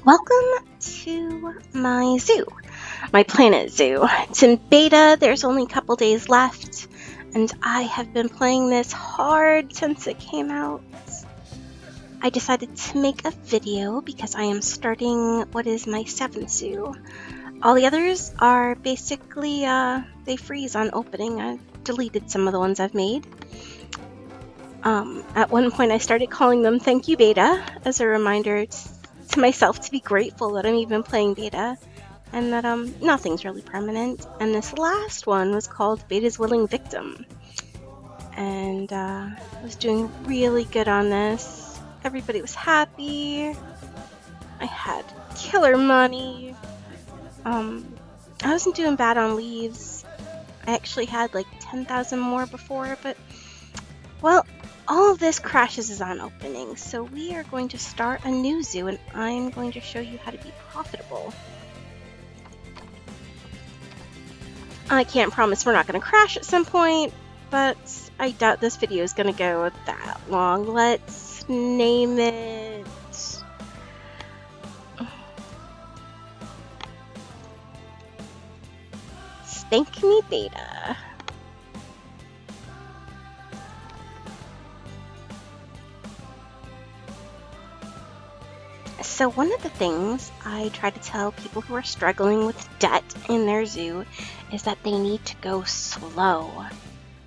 Welcome to my zoo, my planet zoo. It's in beta, there's only a couple days left, and I have been playing this hard since it came out. I decided to make a video because I am starting what is my 7th zoo. All the others are basically, they freeze on opening. I deleted some of the ones I've made. At one point I started calling them Thank You Beta as a reminder to myself to be grateful that I'm even playing beta and that nothing's really permanent. And this last one was called Beta's Willing Victim. And I was doing really good on this. Everybody was happy. I had killer money. I wasn't doing bad on leaves. I actually had like 10,000 more before, but well, all of this crashes on opening, so we are going to start a new zoo and I'm going to show you how to be profitable. I can't promise we're not going to crash at some point, but I doubt this video is going to go that long. Let's name it... Spank Me Beta. So one of the things I try to tell people who are struggling with debt in their zoo is that they need to go slow.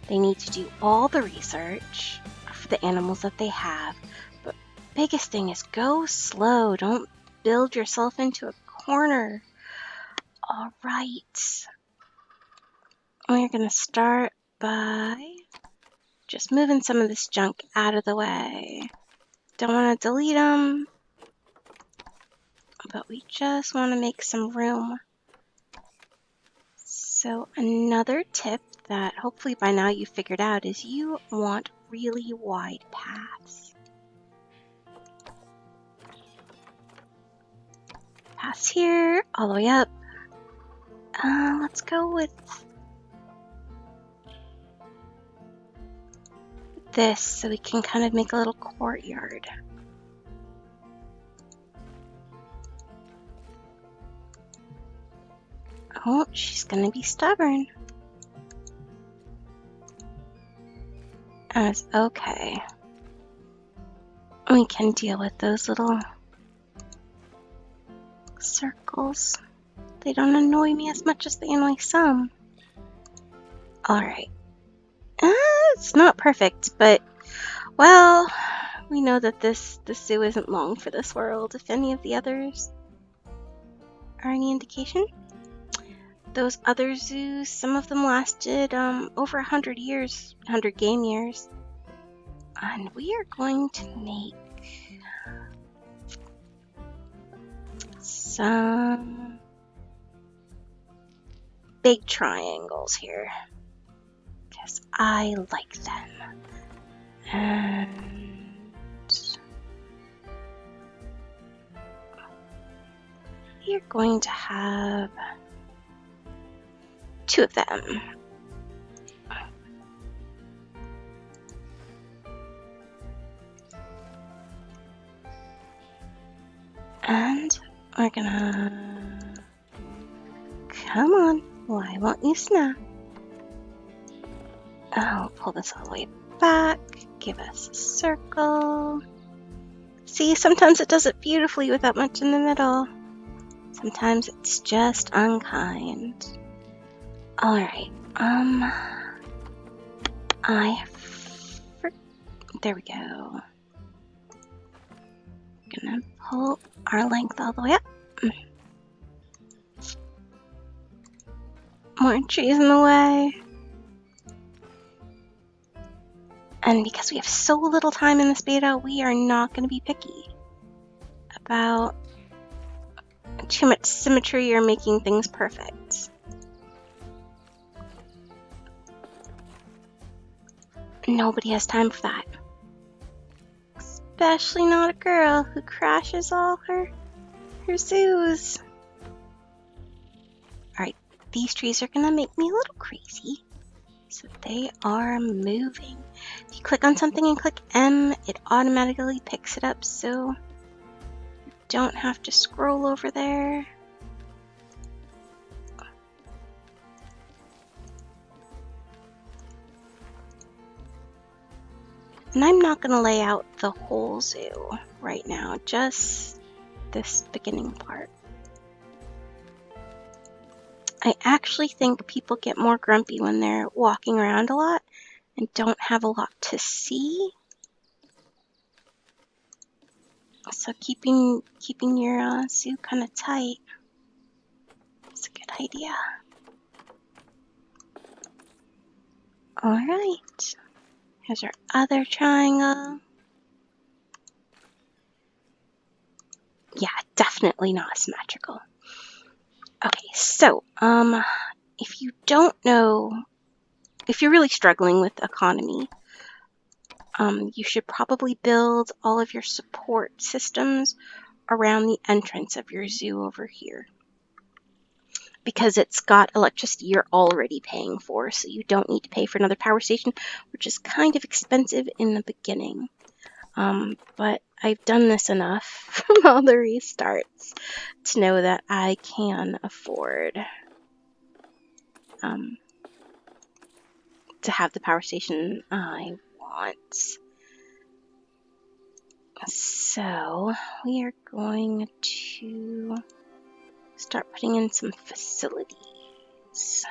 They need to do all the research for the animals that they have, but biggest thing is go slow. Don't build yourself into a corner. All right. We're going to start by just moving some of this junk out of the way. Don't want to delete them, but we just want to make some room. So another tip that hopefully by now you figured out is you want really wide paths. Paths here, all the way up. Let's go with this so we can kind of make a little courtyard. Oh, she's gonna be stubborn. That's okay. We can deal with those little circles. They don't annoy me as much as they annoy some. Alright. It's not perfect, but, well, we know that this zoo isn't long for this world, if any of the others are any indication. Those other zoos, some of them lasted over 100 years, 100 game years. And we are going to make some big triangles here, because I like them. And we're going to have 2 of them. And we're gonna... Come on, why won't you snap? I'll pull this all the way back, give us a circle. See, sometimes it does it beautifully without much in the middle. Sometimes it's just unkind. Alright, there we go. Gonna pull our length all the way up. More trees in the way. And because we have so little time in this beta, we are not going to be picky about too much symmetry or making things perfect. Nobody has time for that. Especially not a girl who crashes all her zoos. Alright, these trees are going to make me a little crazy. So they are moving. If you click on something and click M, it automatically picks it up, so don't have to scroll over there. And I'm not going to lay out the whole zoo right now, just this beginning part. I actually think people get more grumpy when they're walking around a lot and don't have a lot to see. So keeping your zoo kind of tight is a good idea. Alright, here's our other triangle. Yeah, definitely not symmetrical. Okay, so, if you don't know, if you're really struggling with economy, you should probably build all of your support systems around the entrance of your zoo over here. Because it's got electricity you're already paying for, so you don't need to pay for another power station, which is kind of expensive in the beginning. But I've done this enough from all the restarts to know that I can afford to have the power station I want. So we are going to start putting in some facilities.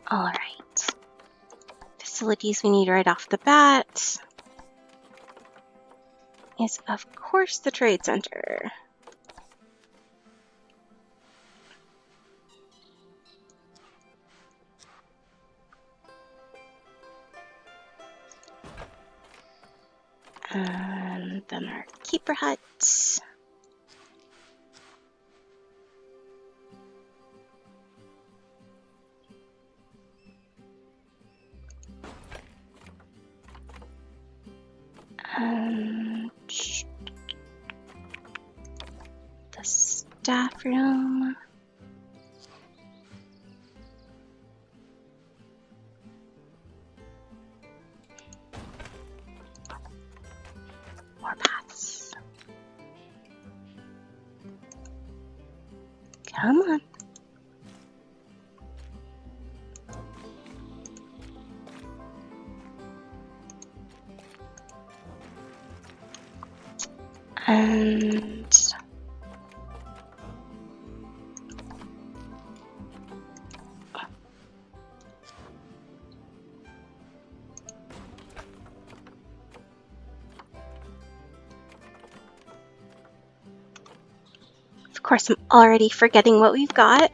All right. Facilities we need right off the bat is, of course, the Trade Center. And then our keeper huts. And the staff room. More paths. Come on. And of course, I'm already forgetting what we've got.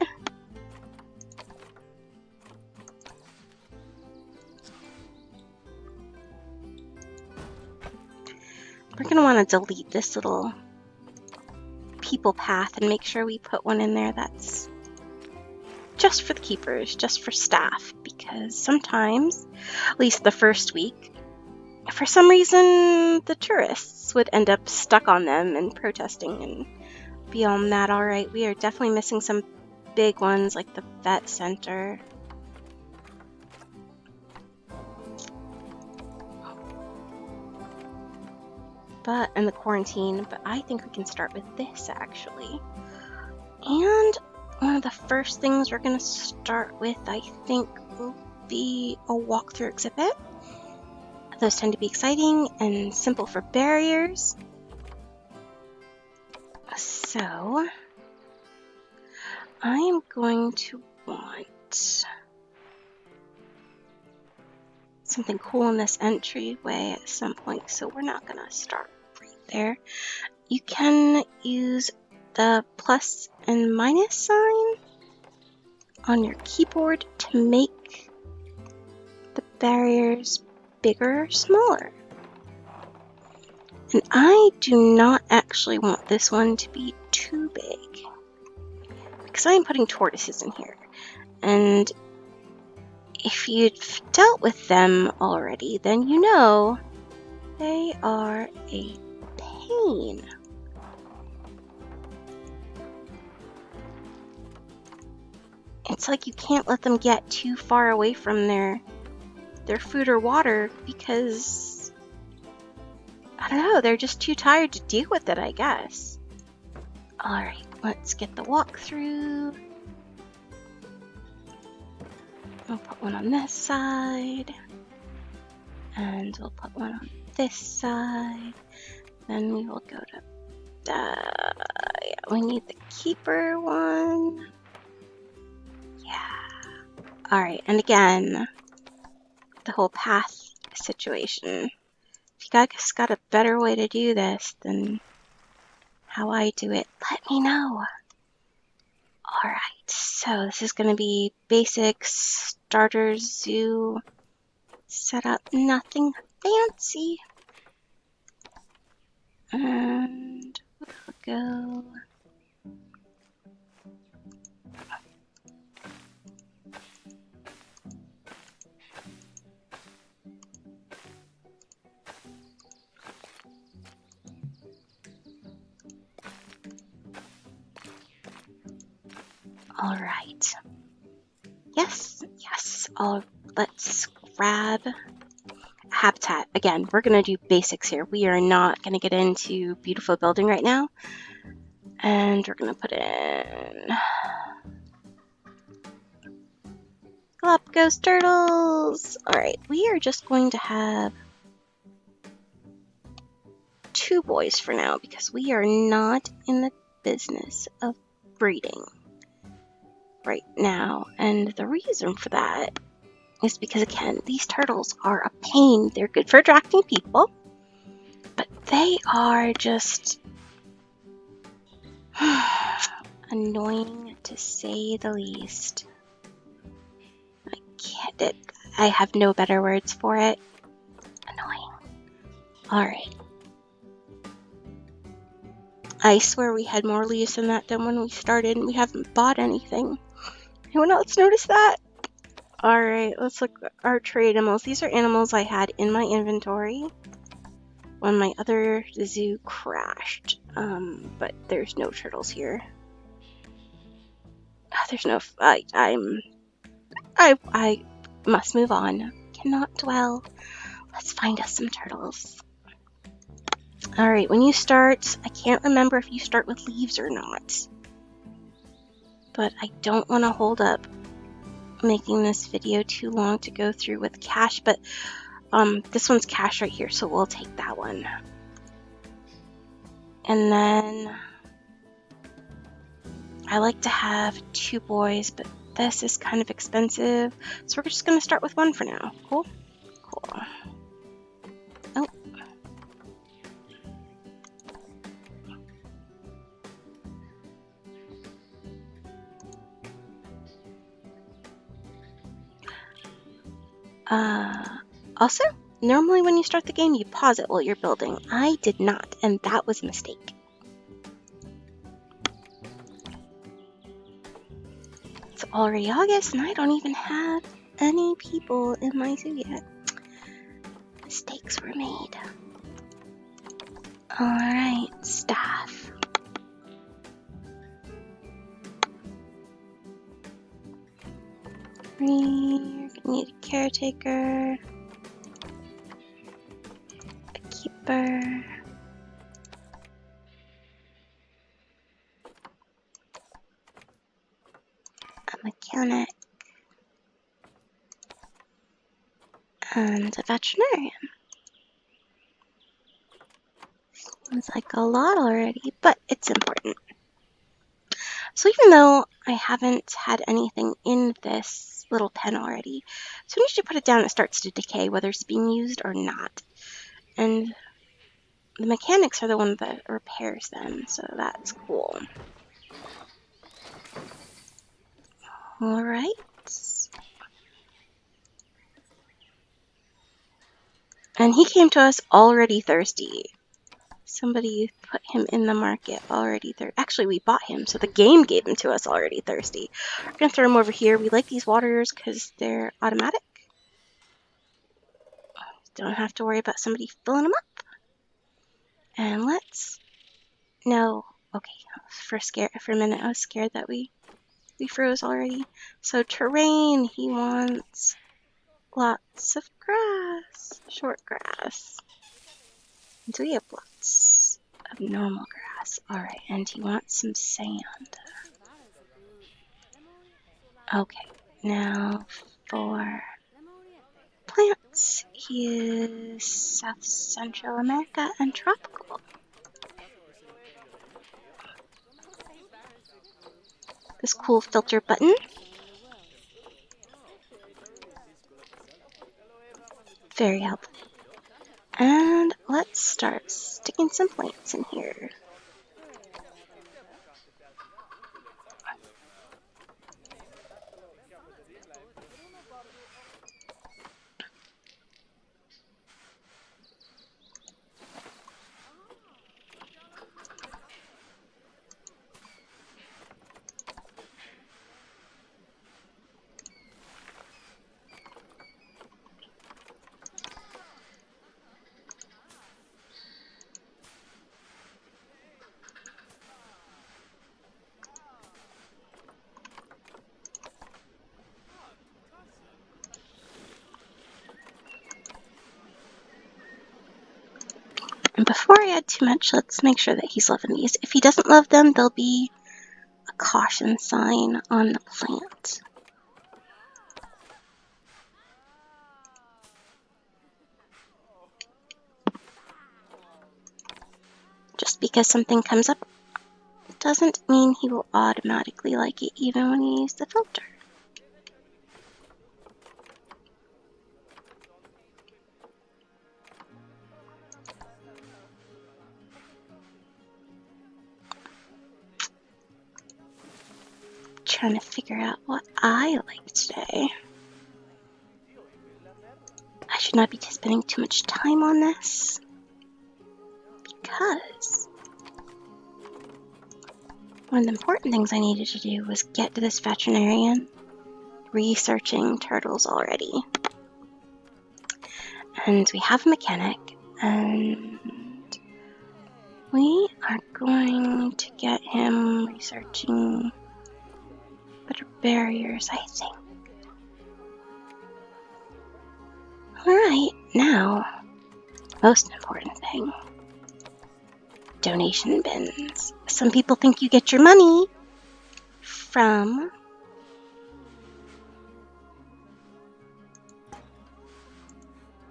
We're going to want to delete this little people path and make sure we put one in there that's just for the keepers, just for staff, because sometimes, at least the first week, for some reason the tourists would end up stuck on them and protesting, and beyond that, alright, we are definitely missing some big ones like the vet center. And the quarantine, but I think we can start with this actually. And one of the first things we're going to start with, I think, will be a walkthrough exhibit. Those tend to be exciting and simple for barriers. So I am going to want something cool in this entryway at some point, so we're not going to start right there. You can use the plus and minus sign on your keyboard to make the barriers bigger or smaller. And I do not actually want this one to be too big, because I am putting tortoises in here. And if you've dealt with them already, then you know they are a pain. It's like you can't let them get too far away from their food or water, because I don't know, they're just too tired to deal with it, I guess. Alright, let's get the walkthrough. We'll put one on this side. And we'll put one on this side. Then we will go to yeah, we need the keeper one. Yeah. Alright, and again, the whole path situation. If you guys got a better way to do this than how I do it, let me know. Alright, so this is going to be basic starter zoo setup, nothing fancy. And we'll go. All right. Yes. Let's grab habitat. Again, we're going to do basics here. We are not going to get into beautiful building right now. And we're going to put in Galapagos turtles. All right, we are just going to have 2 boys for now because we are not in the business of breeding right now. And the reason for that is because, again, these turtles are a pain. They're good for attracting people, but they are just annoying to say the least. I have no better words for it. Annoying. Alright. I swear we had more leaves than that than when we started, and we haven't bought anything. Anyone else notice that? Alright, let's look at our trade animals. These are animals I had in my inventory when my other zoo crashed. But there's no turtles here. There's no... I must move on. Cannot dwell. Let's find us some turtles. Alright, when you start, I can't remember if you start with leaves or not. But I don't want to hold up making this video too long to go through with cash, but this one's cash right here, so we'll take that one. And then I like to have 2 boys, but this is kind of expensive, so we're just going to start with 1 for now. Cool? Cool. Oh. Also, normally when you start the game, you pause it while you're building. I did not, and that was a mistake. It's already August, and I don't even have any people in my zoo yet. Mistakes were made. Alright, staff. You're gonna need a caretaker, a keeper, a mechanic, and a veterinarian. Sounds like a lot already, but it's important. So even though I haven't had anything in this little pen already, as soon as you put it down, it starts to decay, whether it's being used or not. And the mechanics are the one that repairs them, so that's cool. Alright. And he came to us already thirsty. Somebody put him in the market already thirsty. Actually, we bought him, so the game gave him to us already thirsty. We're going to throw him over here. We like these waters because they're automatic. Don't have to worry about somebody filling them up. And let's... No. Okay. For a minute, I was scared that we froze already. So terrain, he wants lots of grass. Short grass. And so we have lots of normal grass. Alright, and he wants some sand. Okay, now for plants, he is South Central America and tropical. This cool filter button. Very helpful. And let's start sticking some plants in here. And before I add too much, let's make sure that he's loving these. If he doesn't love them, there'll be a caution sign on the plant. Just because something comes up doesn't mean he will automatically like it even when you use the filter. Trying to figure out what I like today. I should not be spending too much time on this because one of the important things I needed to do was get to this veterinarian researching turtles already. And we have a mechanic, and we are going to get him researching better barriers, I think. Alright, now, most important thing. Donation bins. Some people think you get your money from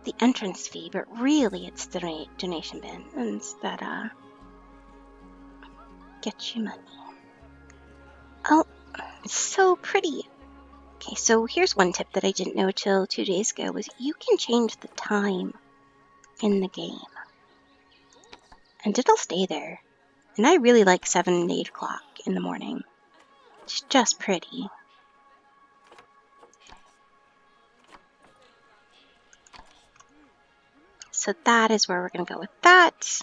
the entrance fee, but really it's the donation bins that get you money. Oh, it's so pretty. Okay, so here's one tip that I didn't know till 2 days ago was you can change the time in the game. And it'll stay there. And I really like 7 and 8 o'clock in the morning. It's just pretty. So that is where we're going to go with that.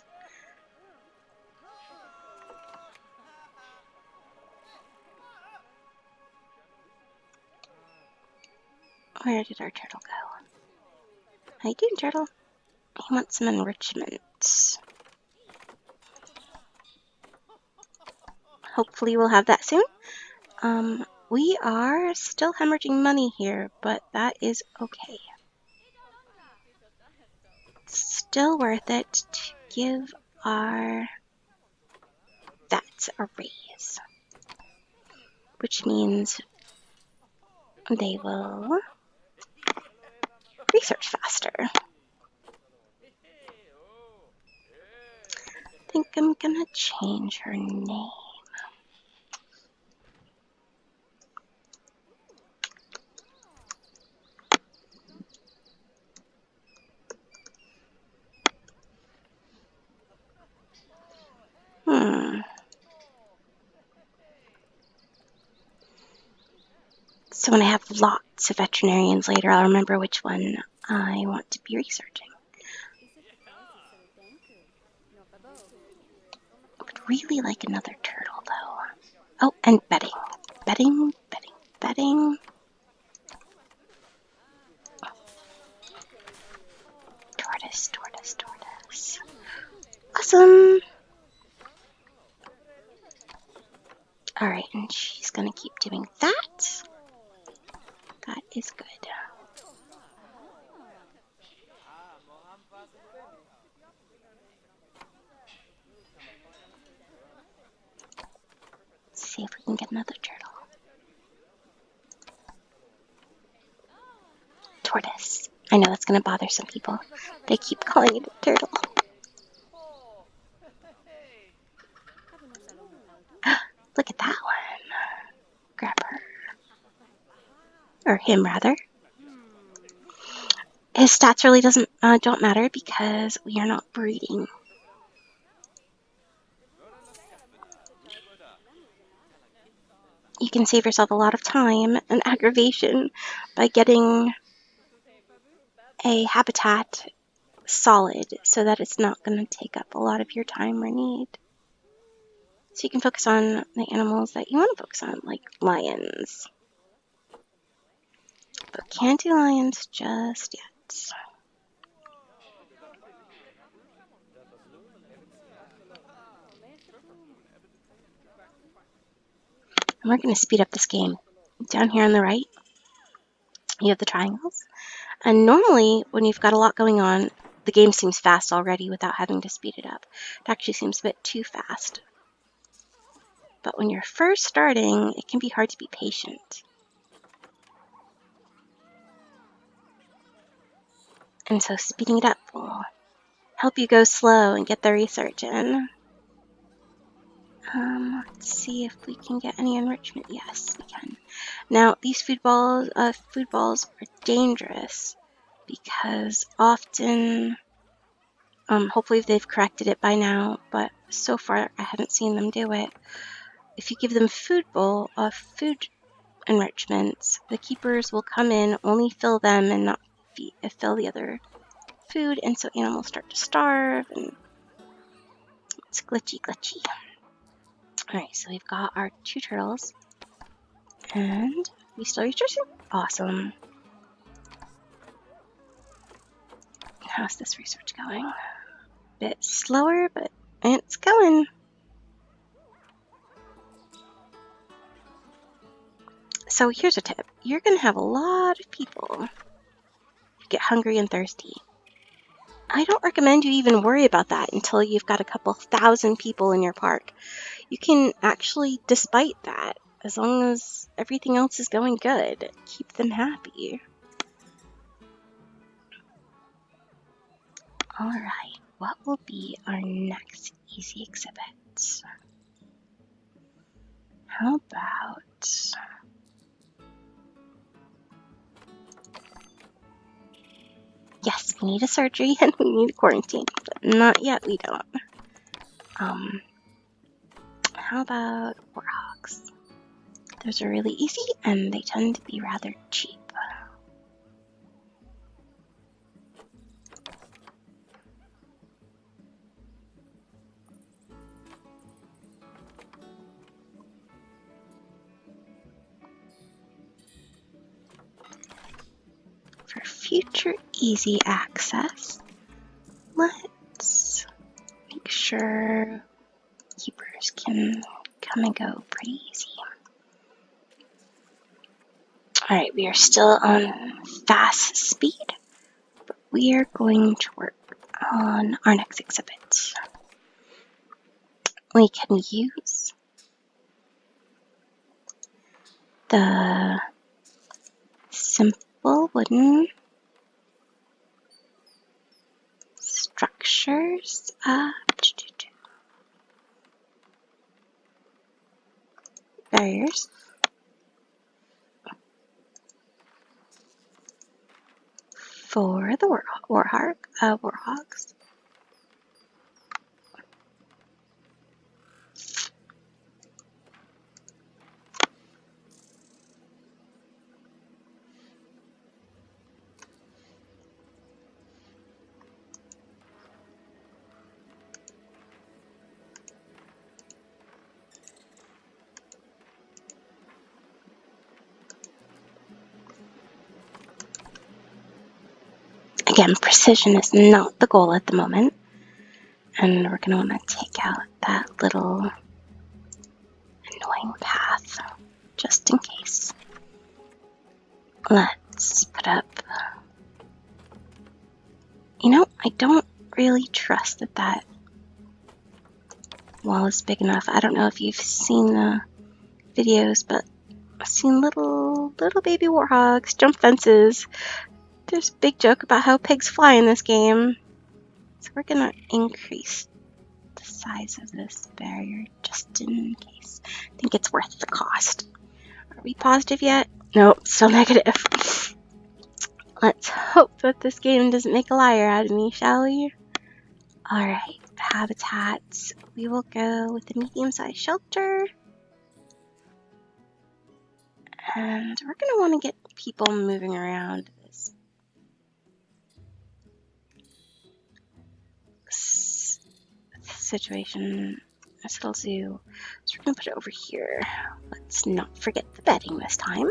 Where did our turtle go? How you doing, turtle? He wants some enrichment. Hopefully we'll have that soon. We are still hemorrhaging money here, but that is okay. Still worth it to give our vets a raise, which means they will research faster. I think I'm gonna change her name. So when I have lots of veterinarians later, I'll remember which one I want to be researching. I would really like another turtle, though. Oh, and bedding. Bedding. Tortoise. Awesome! Alright, and she's gonna keep doing that. That is good. see if we can get another turtle. Tortoise. I know that's going to bother some people. They keep calling it a turtle. Look at that one. Grab her. Or him, rather. His stats really don't matter because we are not breeding. You can save yourself a lot of time and aggravation by getting a habitat solid so that it's not going to take up a lot of your time or need. So you can focus on the animals that you want to focus on, like lions. But can't do lions just yet. And we're going to speed up this game. Down here on the right, you have the triangles. And normally, when you've got a lot going on, the game seems fast already without having to speed it up. It actually seems a bit too fast. But when you're first starting, it can be hard to be patient. And so speeding it up will help you go slow and get the research in. Let's see if we can get any enrichment. Yes, we can. Now, these food balls are dangerous because often, hopefully they've corrected it by now, but so far I haven't seen them do it. If you give them food enrichments, the keepers will come in, only fill them and not fill the other food, and so animals start to starve, and it's glitchy. Alright, so we've got our 2 turtles, and we still researching? Awesome. How's this research going? Bit slower, but it's going. So here's a tip. You're going to have a lot of people who get hungry and thirsty. I don't recommend you even worry about that until you've got a couple thousand people in your park. You can actually, despite that, as long as everything else is going good, keep them happy. Alright, what will be our next easy exhibit? How about... Yes, we need a surgery and we need a quarantine, but not yet, we don't. How about warthogs? Those are really easy and they tend to be rather cheap. For future easy access, let's make sure keepers can come and go pretty easy. Alright, we are still on fast speed, but we are going to work on our next exhibit. We can use the simple wooden structures barriers for the warthogs. Again, precision is not the goal at the moment, and we're going to want to take out that little annoying path just in case. Let's put up... I don't really trust that wall is big enough. I don't know if you've seen the videos, but I've seen little baby warthogs jump fences. There's a big joke about how pigs fly in this game. So we're gonna increase the size of this barrier just in case. I think it's worth the cost. Are we positive yet? Nope, still negative. Let's hope that this game doesn't make a liar out of me, shall we? Alright, habitats. We will go with the medium-sized shelter. And we're going to want to get people moving around this situation. This little zoo. So we're going to put it over here. Let's not forget the bedding this time.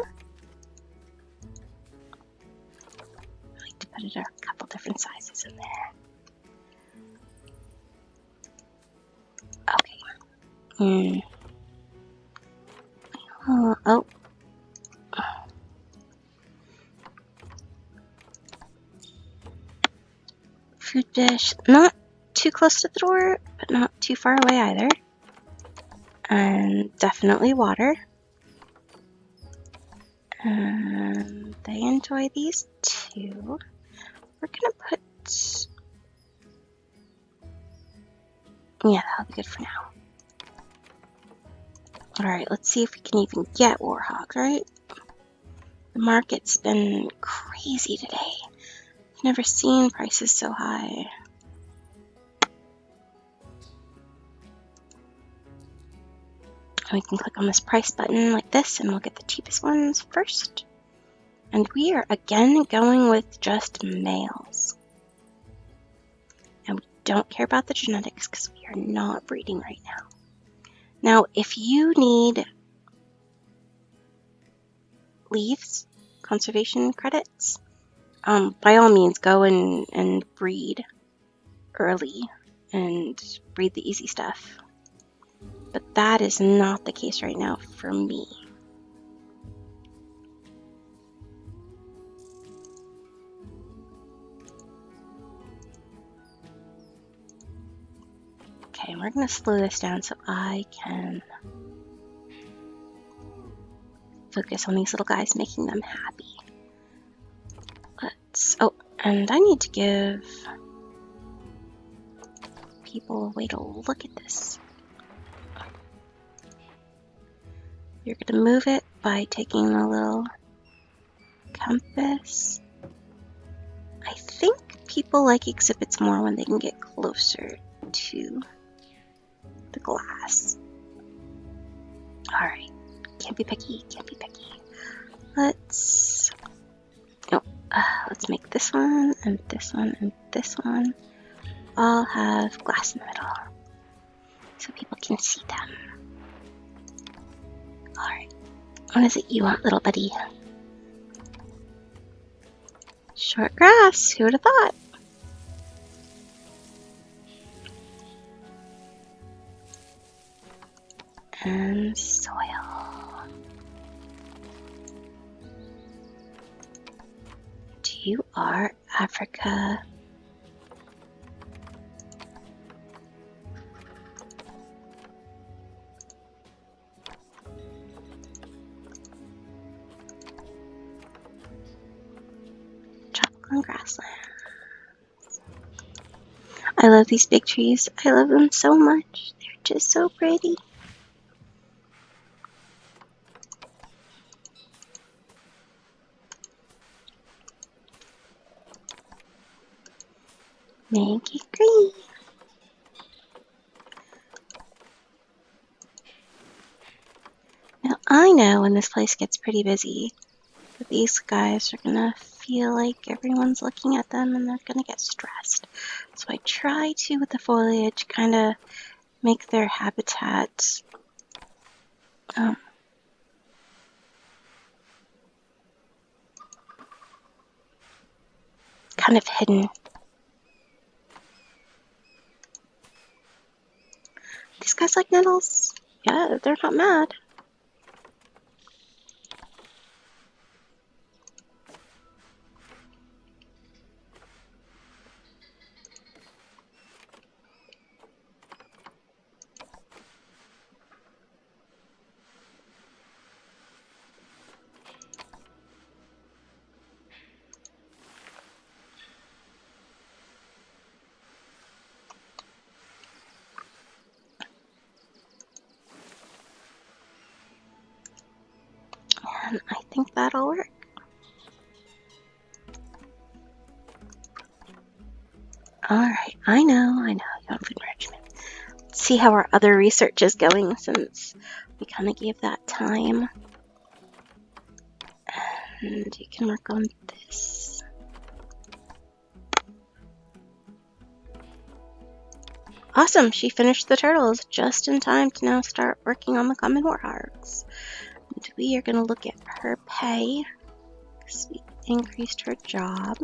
I like to put it a couple different sizes in there. Okay. Oh. Food dish. Not too close to the door, but not too far away either. And definitely water. And they enjoy these too. We're gonna put... Yeah, that'll be good for now. Alright, let's see if we can even get warthogs, right? The market's been crazy today. I've never seen prices so high. And we can click on this price button like this and we'll get the cheapest ones first. And we are again going with just males. And we don't care about the genetics because we are not breeding right now. Now, if you need leaves, conservation credits, by all means go and breed early and breed the easy stuff. But that is not the case right now for me. Okay, we're going to slow this down so I can focus on these little guys, making them happy. Oh, and I need to give people a way to look at this. You're going to move it by taking the little compass. I think people like exhibits more when they can get closer to the glass. Alright, can't be picky, can't be picky. Let's make this one, and this one, and this one all have glass in the middle so people can see them. Alright, what is it you want, little buddy? Short grass, who would have thought? And soil. You are Africa. Tropical grasslands. I love these big trees. I love them so much. They're just so pretty. Make it green. Now I know when this place gets pretty busy that these guys are gonna feel like everyone's looking at them and they're gonna get stressed. So I try to, with the foliage, kind of make their habitat kind of hidden. These guys like nettles. Yeah, they're not mad. that'll work. Alright, I know, you want food enrichment. Let's see how our other research is going since we kind of gave that time. And you can work on this. Awesome, she finished the turtles just in time to now start working on the common warhogs. And we are going to look at her pay, because we increased her job.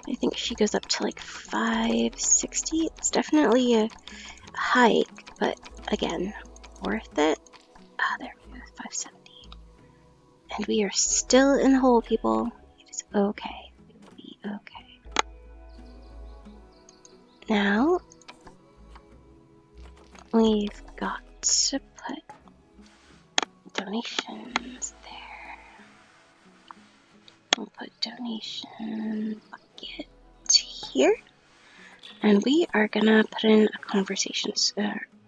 I think she goes up to like 560. It's definitely a hike, but again, worth it. Ah, there we go, 570. And we are still in the hole, people. It is okay. It will be okay. Now, we've got to put donations there. We'll put donation bucket here. And we are gonna put in a conversation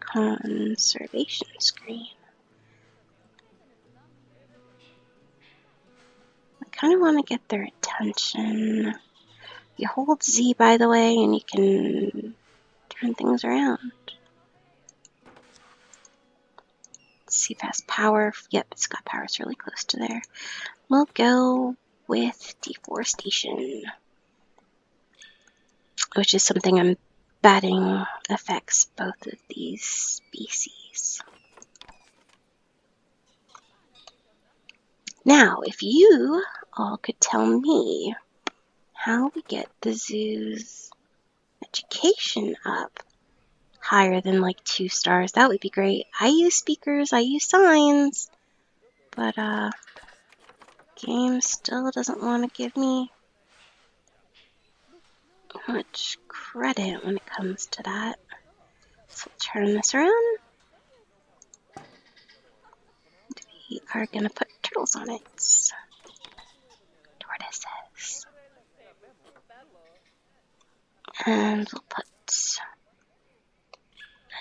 conservation screen. I kind of want to get their attention. You hold Z, by the way, and you can turn things around. Let's see if it has power. Yep, it's got power. It's really close to there. We'll go with deforestation, which is something I'm betting affects both of these species. Now, if you all could tell me how we get the zoo's education up higher than like 2 stars, that would be great. I use speakers, I use signs, but game still doesn't want to give me much credit when it comes to that. So we'll turn this around. We are going to put turtles on it. Tortoises. And we'll put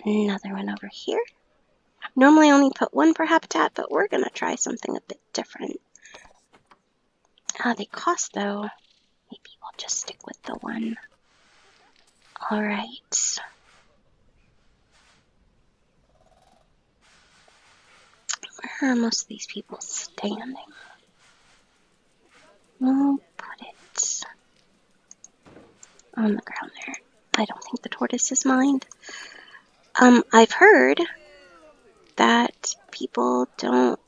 another one over here. Normally I only put one per habitat, but we're going to try something a bit different. They cost though. Maybe we'll just stick with the one. Alright. Where are most of these people standing? We'll put it on the ground there. I don't think the tortoises mind. I've heard that people don't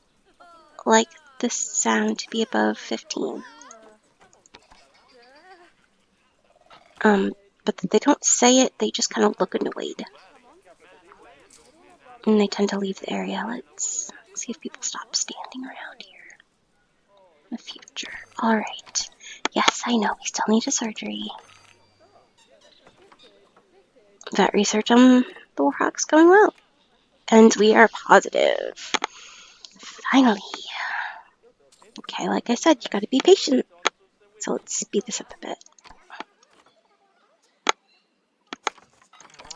like the sound to be above 15. But they don't say it, they just kind of look annoyed. And they tend to leave the area. Let's see if people stop standing around here in the future. Alright. Yes, I know, we still need a surgery. Vet research on the warhog's going well. And we are positive. Finally. Okay, like I said, you gotta be patient. So let's speed this up a bit.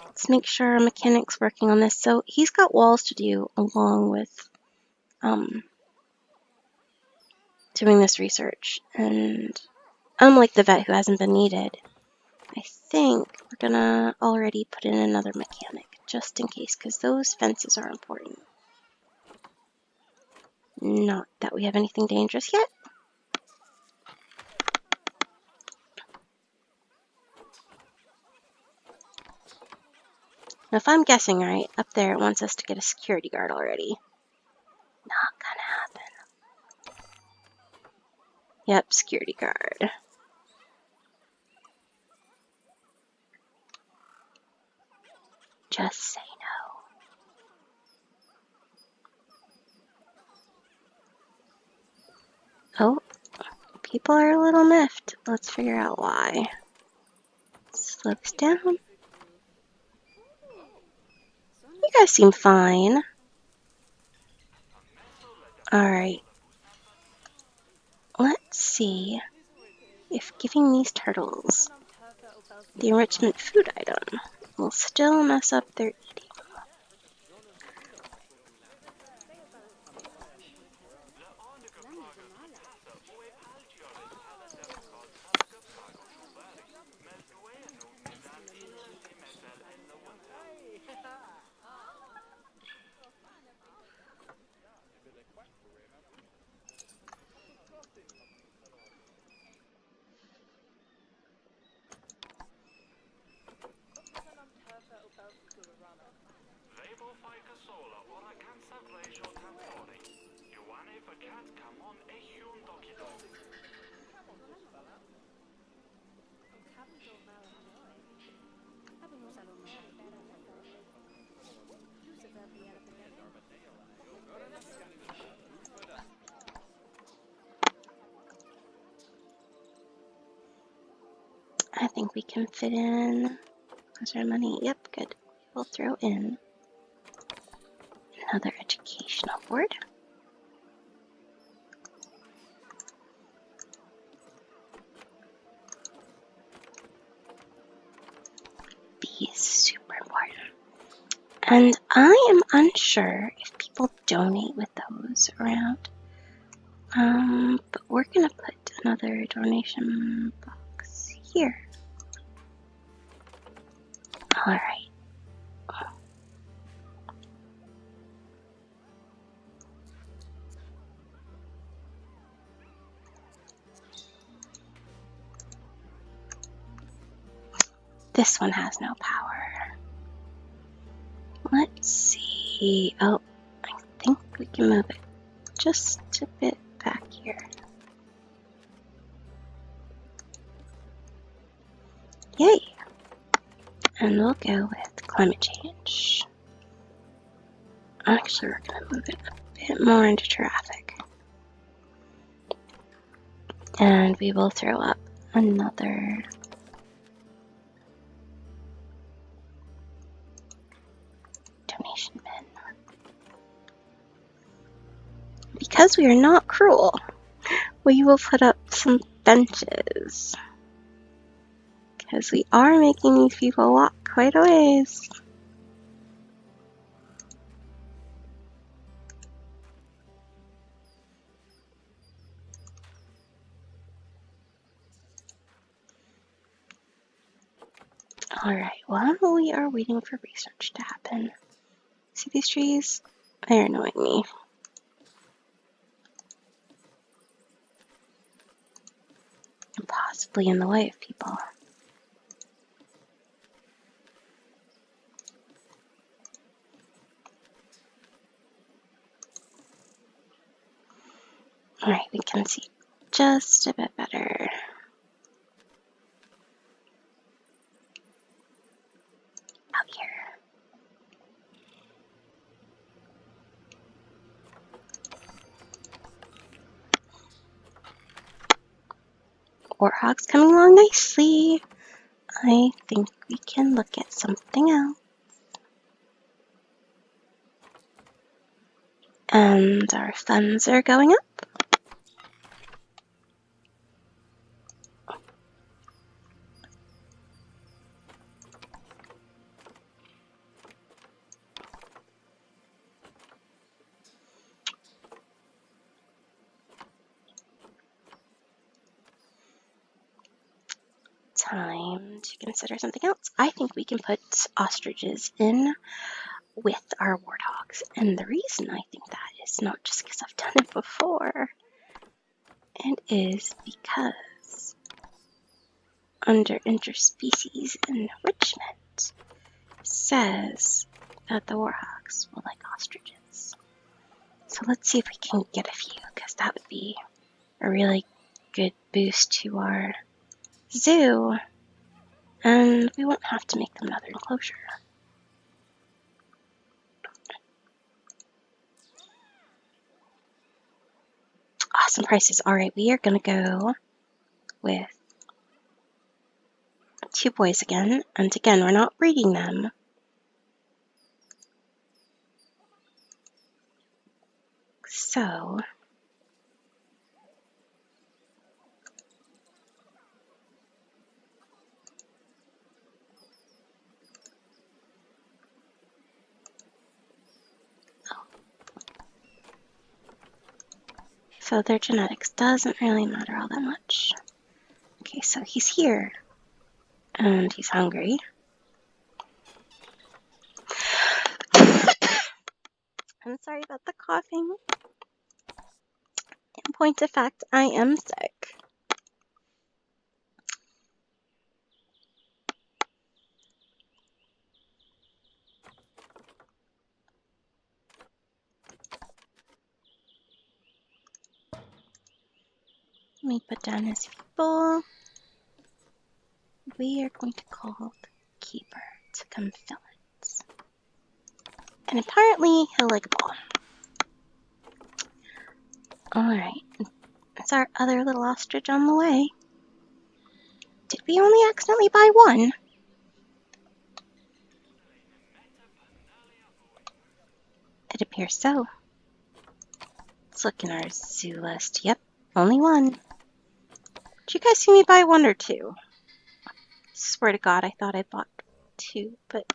Let's make sure our mechanic's working on this. So he's got walls to do along with doing this research. And unlike the vet who hasn't been needed, I think we're gonna already put in another mechanic just in case, because those fences are important. Not that we have anything dangerous yet. Now, if I'm guessing right, up there it wants us to get a security guard already. Not gonna happen. Yep, security guard. Just say no. Oh, people are a little miffed. Let's figure out why. Slow this down. You guys seem fine. Alright. Let's see if giving these turtles the enrichment food item will still mess up their eating. I think we can fit in. Is our money? Yep, good. We'll throw in another educational board. B is super important. And I am unsure if people donate with those around. But we're gonna put another donation box here. Alright. This one has no power. Let's see. Oh, I think we can move it just a bit back here. Yay! And we'll go with climate change. Actually, we're going to move it a bit more into traffic. And we will throw up another donation bin. Because we are not cruel, we will put up some benches. Because we are making these people walk quite a ways. Alright, while we are waiting for research to happen, see these trees? They're annoying me. And possibly in the way of people. Alright, we can see just a bit better. Out here. Warhog's coming along nicely. I think we can look at something else. And our funds are going up. Time to consider something else. I think we can put ostriches in with our warthogs. And the reason I think that is not just because I've done it before. It is because under interspecies enrichment says that the warhogs will like ostriches. So let's see if we can get a few, because that would be a really good boost to our zoo, and we won't have to make them another enclosure. Awesome prices. Alright, we are going to go with 2 boys again, and again, we're not breeding them. So, their genetics doesn't really matter all that much. Okay, so he's here, and he's hungry. I'm sorry about the coughing. In point of fact, I am sick. me put down his people. We are going to call the keeper to come fill it. And apparently he'll like a ball. Alright. That's our other little ostrich on the way. Did we only accidentally buy one? It appears so. Let's look in our zoo list. Yep, only one. Did you guys see me buy one or two? Swear to God, I thought I bought two, but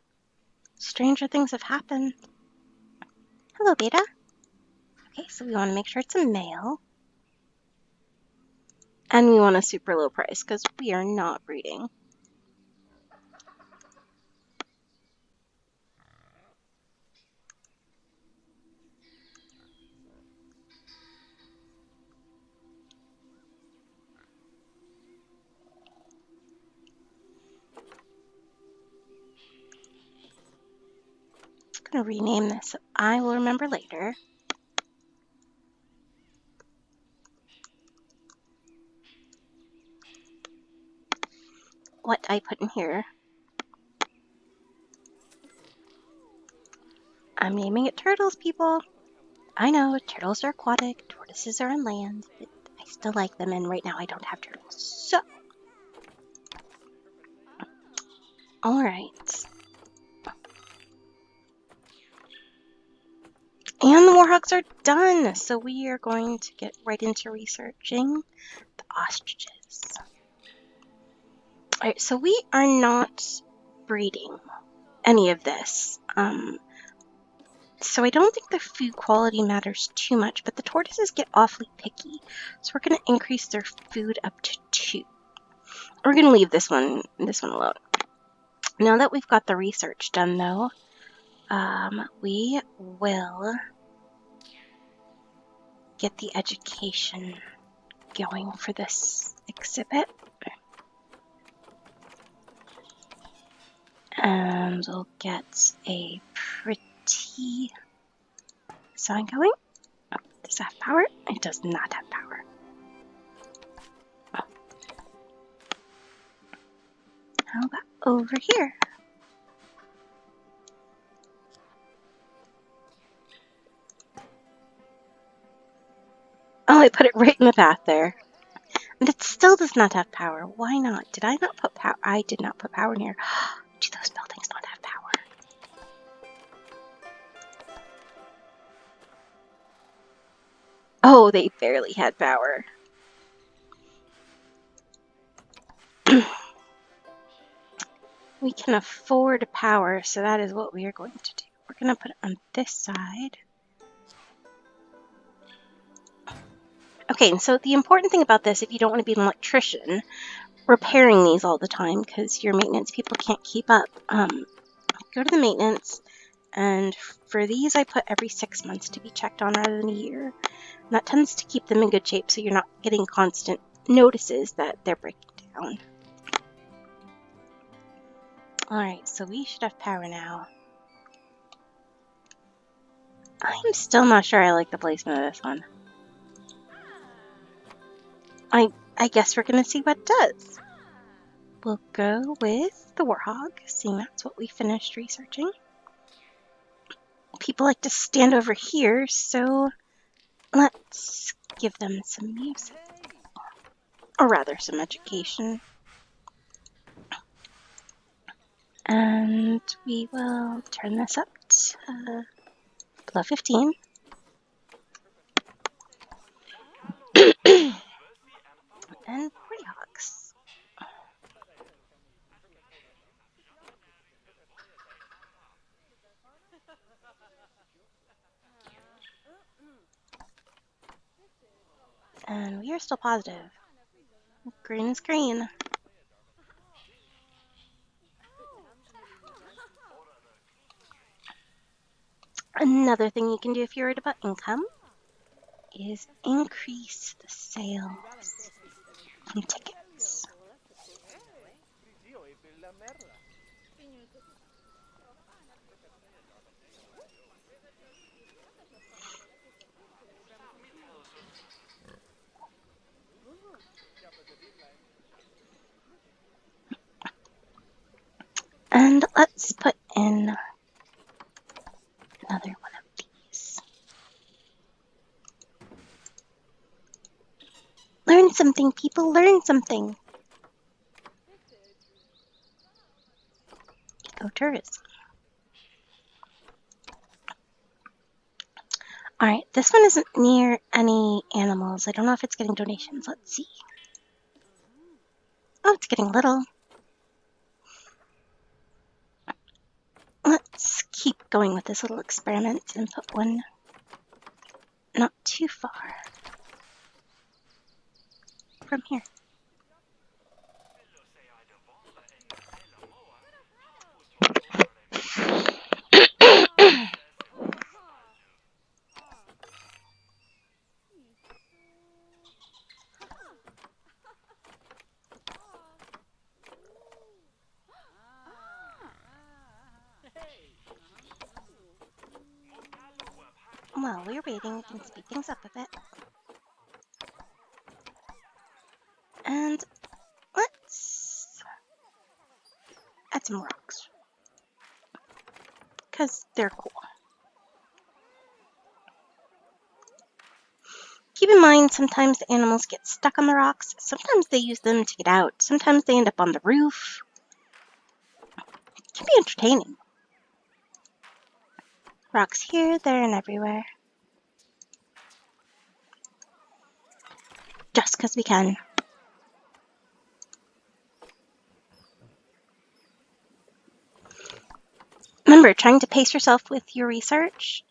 stranger things have happened. Hello, Beta. Okay, so we want to make sure it's a male. And we want a super low price, because we are not breeding. I'm going to rename this so I will remember later. What I put in here. I'm naming it turtles, people. I know, turtles are aquatic, tortoises are on land, but I still like them, and right now I don't have turtles. So, alright. And the warhogs are done, so we are going to get right into researching the ostriches. Alright, so we are not breeding any of this. So I don't think the food quality matters too much, but the tortoises get awfully picky. So we're going to increase their food up to 2. We're going to leave this one alone. Now that we've got the research done, though, we will get the education going for this exhibit. And we'll get a pretty sign going. Oh, does it have power? It does not have power. Oh. How about over here? Oh, I put it right in the path there. And it still does not have power. Why not? Did I not put power? I did not put power in here. Do those buildings not have power? Oh, they barely had power. We can afford power, so that is what we are going to do. We're going to put it on this side. Okay, so the important thing about this, if you don't want to be an electrician, repairing these all the time, because your maintenance people can't keep up, go to the maintenance, and for these I put every 6 months to be checked on rather than a year. And that tends to keep them in good shape, so you're not getting constant notices that they're breaking down. Alright, so we should have power now. I'm still not sure I like the placement of this one. I guess we're going to see what it does. We'll go with the warhog, seeing that's what we finished researching. People like to stand over here, so let's give them some music. Or rather, some education. And we will turn this up to below 15. And warthogs. And we are still positive. Green is green. Another thing you can do if you're worried about income is increase the sales from tickets. And let's put in another one of these. Learn something, people, learn something. Ecotourism. Alright, this one isn't near any animals. I don't know if it's getting donations. Let's see. Oh, it's getting little. Let's keep going with this little experiment and put one not too far from here. While we're waiting, we can speed things up a bit. And let's add some rocks, because they're cool. Keep in mind, sometimes the animals get stuck on the rocks. Sometimes they use them to get out. Sometimes they end up on the roof. It can be entertaining. Rocks here, there, and everywhere. Just because we can. Remember, trying to pace yourself with your research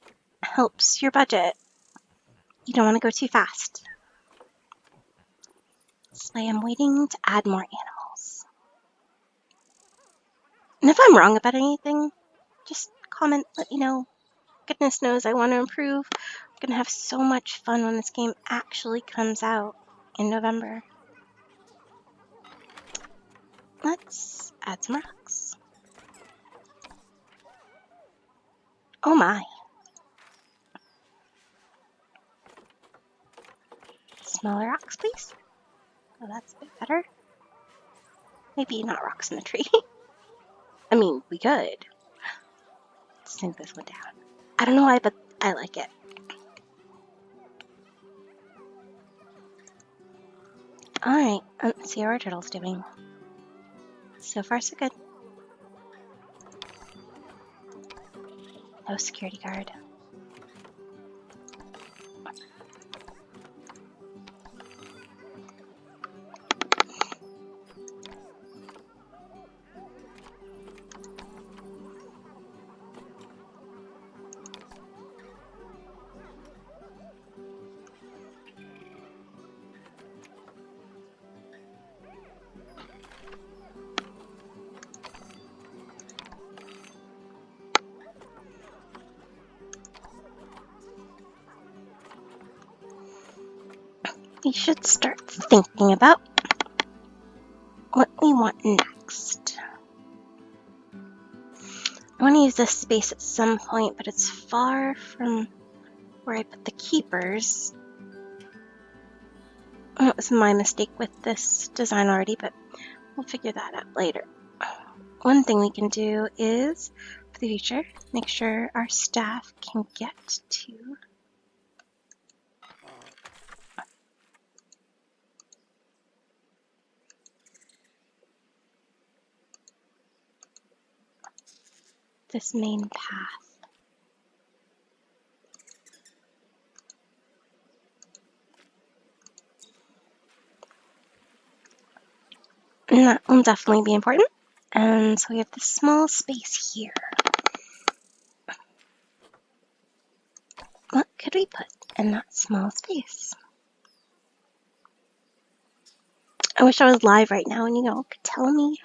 helps your budget. You don't want to go too fast. So I am waiting to add more animals. And if I'm wrong about anything, just comment, let me know. Goodness knows I want to improve. I'm going to have so much fun when this game actually comes out in November. Let's add some rocks. Oh my. Smaller rocks, please. Oh, that's a bit better. Maybe not rocks in the tree. I mean, we could. Let's sink this one down. I don't know why, but I like it. Alright, let's see how our turtle's doing. So far, so good. No security guard. We should start thinking about what we want next. I want to use this space at some point, but it's far from where I put the keepers. It was my mistake with this design already, but we'll figure that out later. One thing we can do is, for the future, make sure our staff can get to this main path. And that will definitely be important. And so we have this small space here. What could we put in that small space? I wish I was live right now and you all could tell me.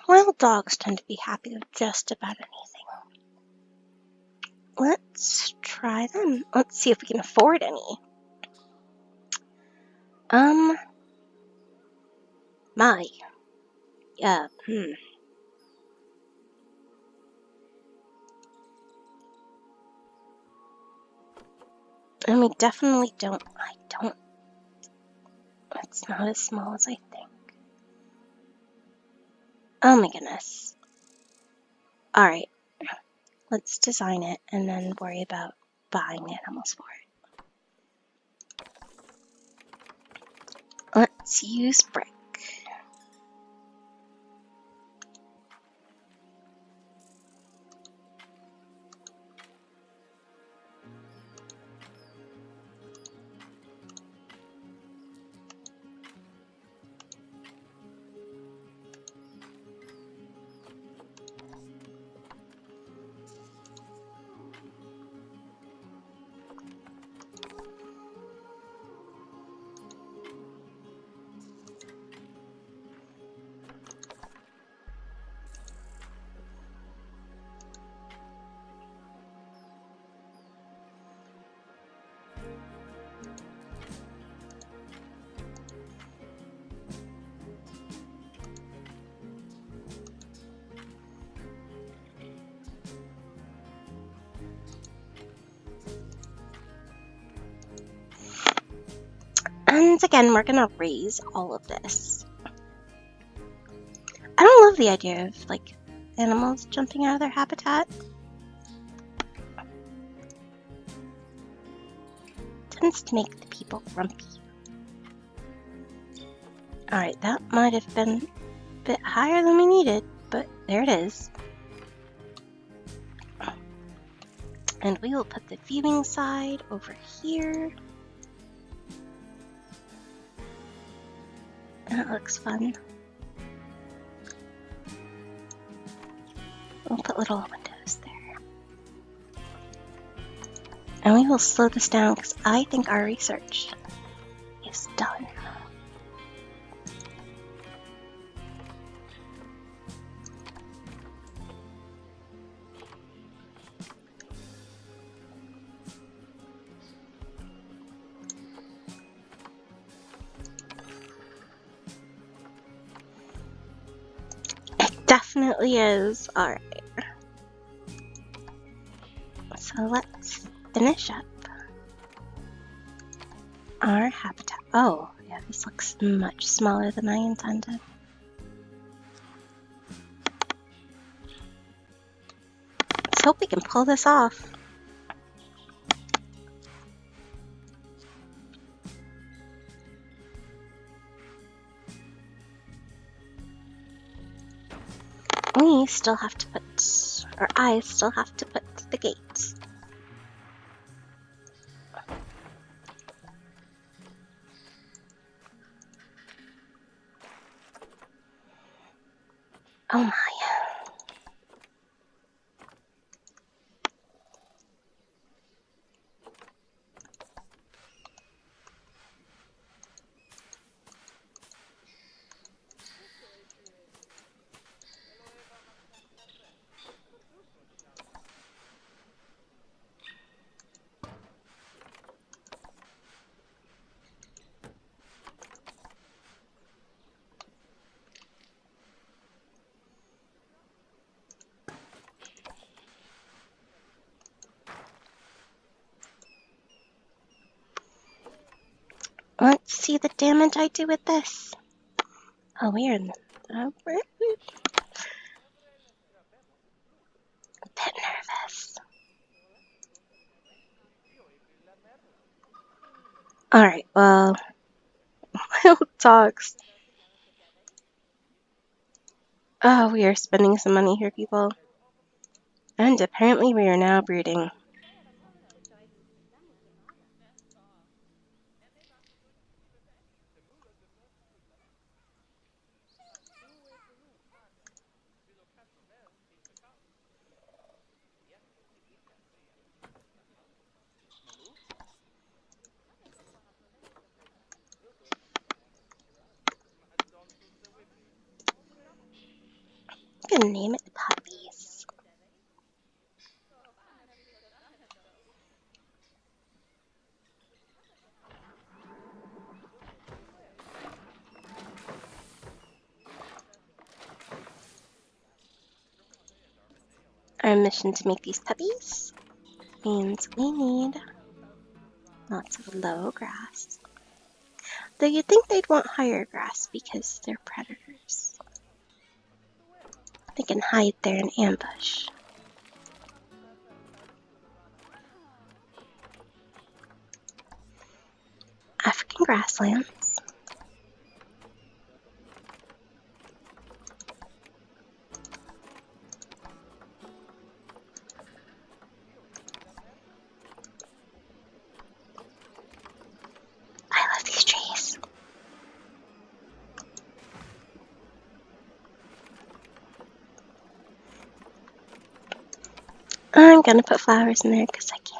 Wild dogs tend to be happy with just about anything. Let's try them. Let's see if we can afford any. My. Yeah. And we definitely don't. It's not as small as I think. Oh my goodness. Alright. Let's design it and then worry about buying animals for it. Let's use brick. And again, we're gonna raise all of this. I don't love the idea of, like, animals jumping out of their habitat. Tends to make the people grumpy. Alright, that might have been a bit higher than we needed, but there it is. And we will put the viewing side over here. That looks fun. We'll put little windows there. And we will slow this down because I think our research is done. It definitely is. Alright. So let's finish up our habitat. Oh, yeah, this looks much smaller than I intended. Let's hope we can pull this off. We still have to put, or I still have to put the gates. Oh my. Let's see the damage I do with this. Oh, we're in a bit nervous. Alright, well, wild dogs. Oh, we are spending some money here, people. And apparently we are now breeding. I'm gonna name it Puppies. our mission to make these puppies means we need lots of low grass. Though you'd think they'd want higher grass because they're predators. They can hide there and ambush. African grasslands. I love these trees. I'm gonna put flowers in there because I can.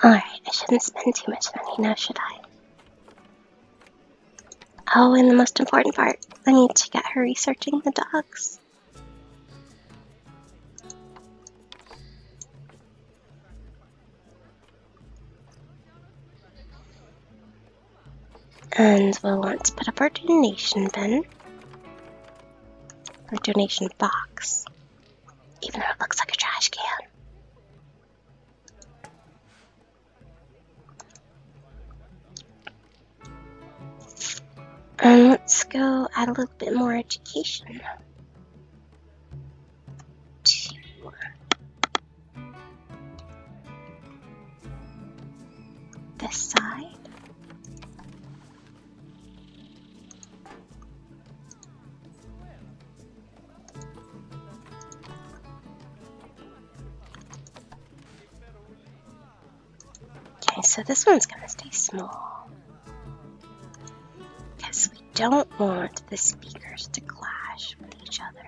Alright, I shouldn't spend too much money now, should I? Oh, and the most important part, I need to get her researching the dogs. And we'll want to put up our donation bin. Or donation box. Even though it looks like a trash can. And let's go add a little bit more education to this side. Okay, so this one's gonna stay small. Because we don't want the speakers to clash with each other.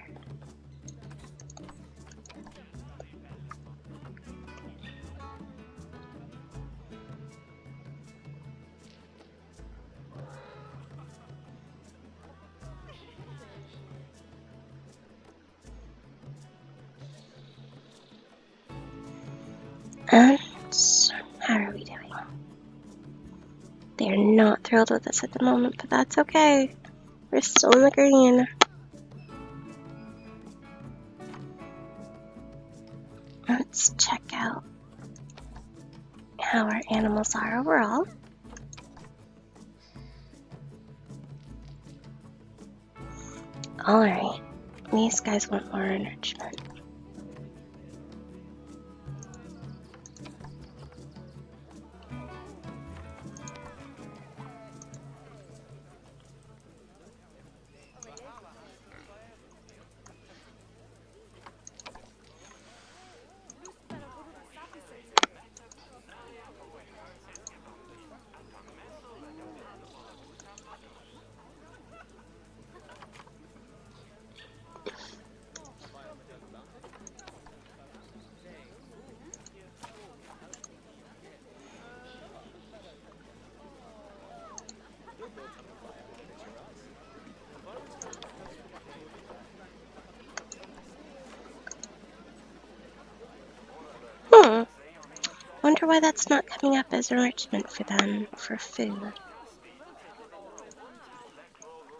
And how are we doing? They're not thrilled with us at the moment, but that's okay. We're still in the green. Let's check out how our animals are overall. Alright, these guys want more enrichment. Wonder why that's not coming up as enrichment for them for food.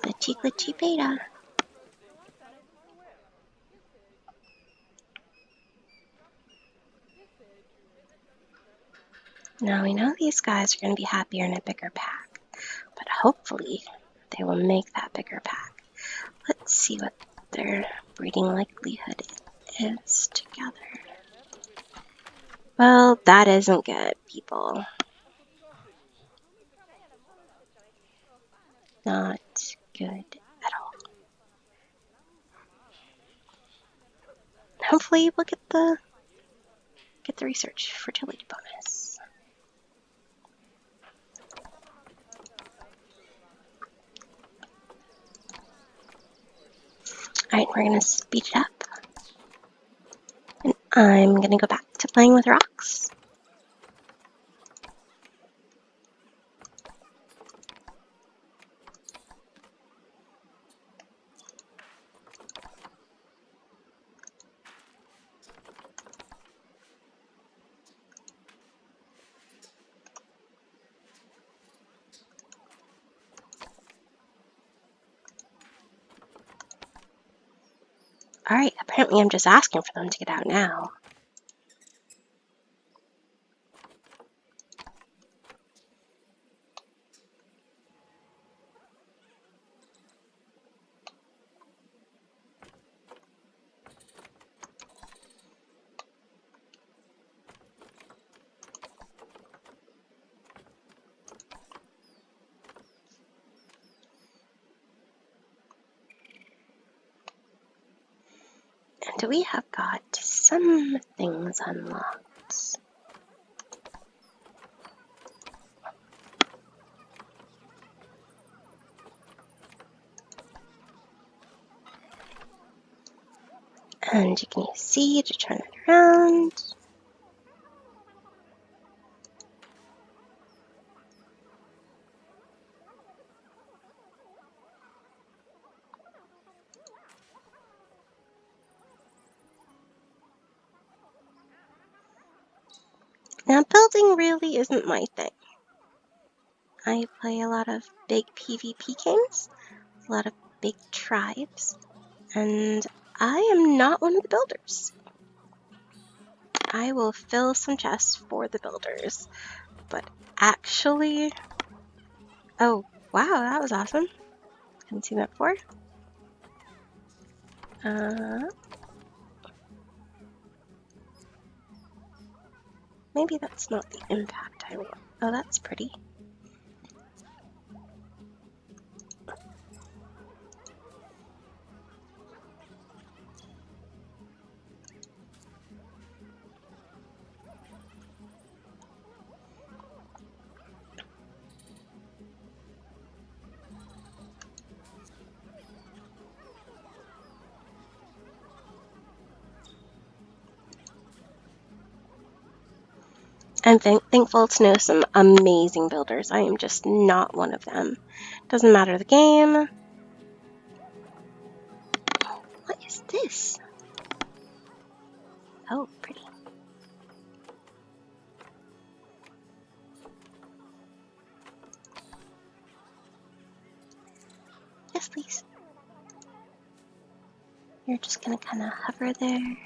Glitchy, glitchy beta. Now we know these guys are going to be happier in a bigger pack, but hopefully they will make that bigger pack. Let's see what their breeding likelihood is together. Well, that isn't good, people. Not good at all. Hopefully we'll get the research fertility bonus. Alright, we're gonna speed it up. And I'm gonna go back to playing with rocks. Alright, apparently I'm just asking for them to get out now. And we have got some things unlocked. And you can use C to turn it around. Now, building really isn't my thing. I play a lot of big PvP games, a lot of big tribes, and I am not one of the builders. I will fill some chests for the builders, but actually... Oh, wow, that was awesome. Hadn't seen that before. Maybe that's not the impact I want. Oh, that's pretty. I'm thankful to know some amazing builders. I am just not one of them. Doesn't matter the game. What is this? Oh, pretty. Yes, please. You're just gonna kind of hover there.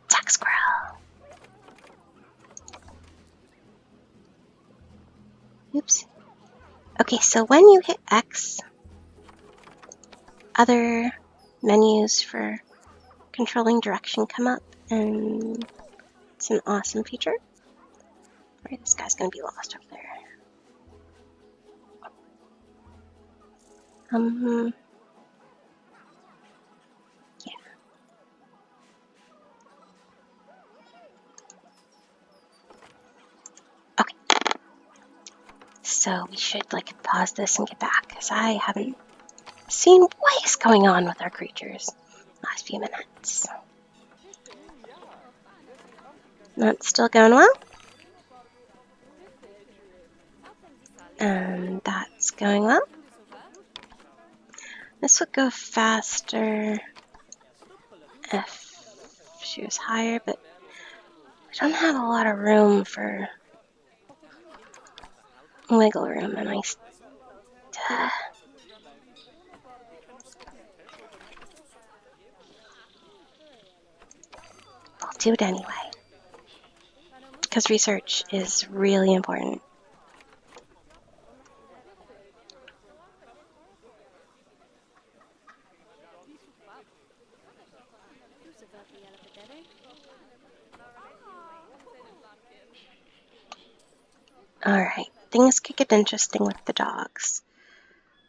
Attack squirrel. Oops. Okay, so when you hit X, other menus for controlling direction come up, and it's an awesome feature. Alright, this guy's gonna be lost over there. Yeah. Okay. So we should pause this and get back, because I haven't seen what is going on with our creatures last few minutes. That's still going well. And that's going well. This would go faster if she was higher, but we don't have a lot of room for wiggle room, and I'll do it anyway. Because research is really important. Alright, things could get interesting with the dogs.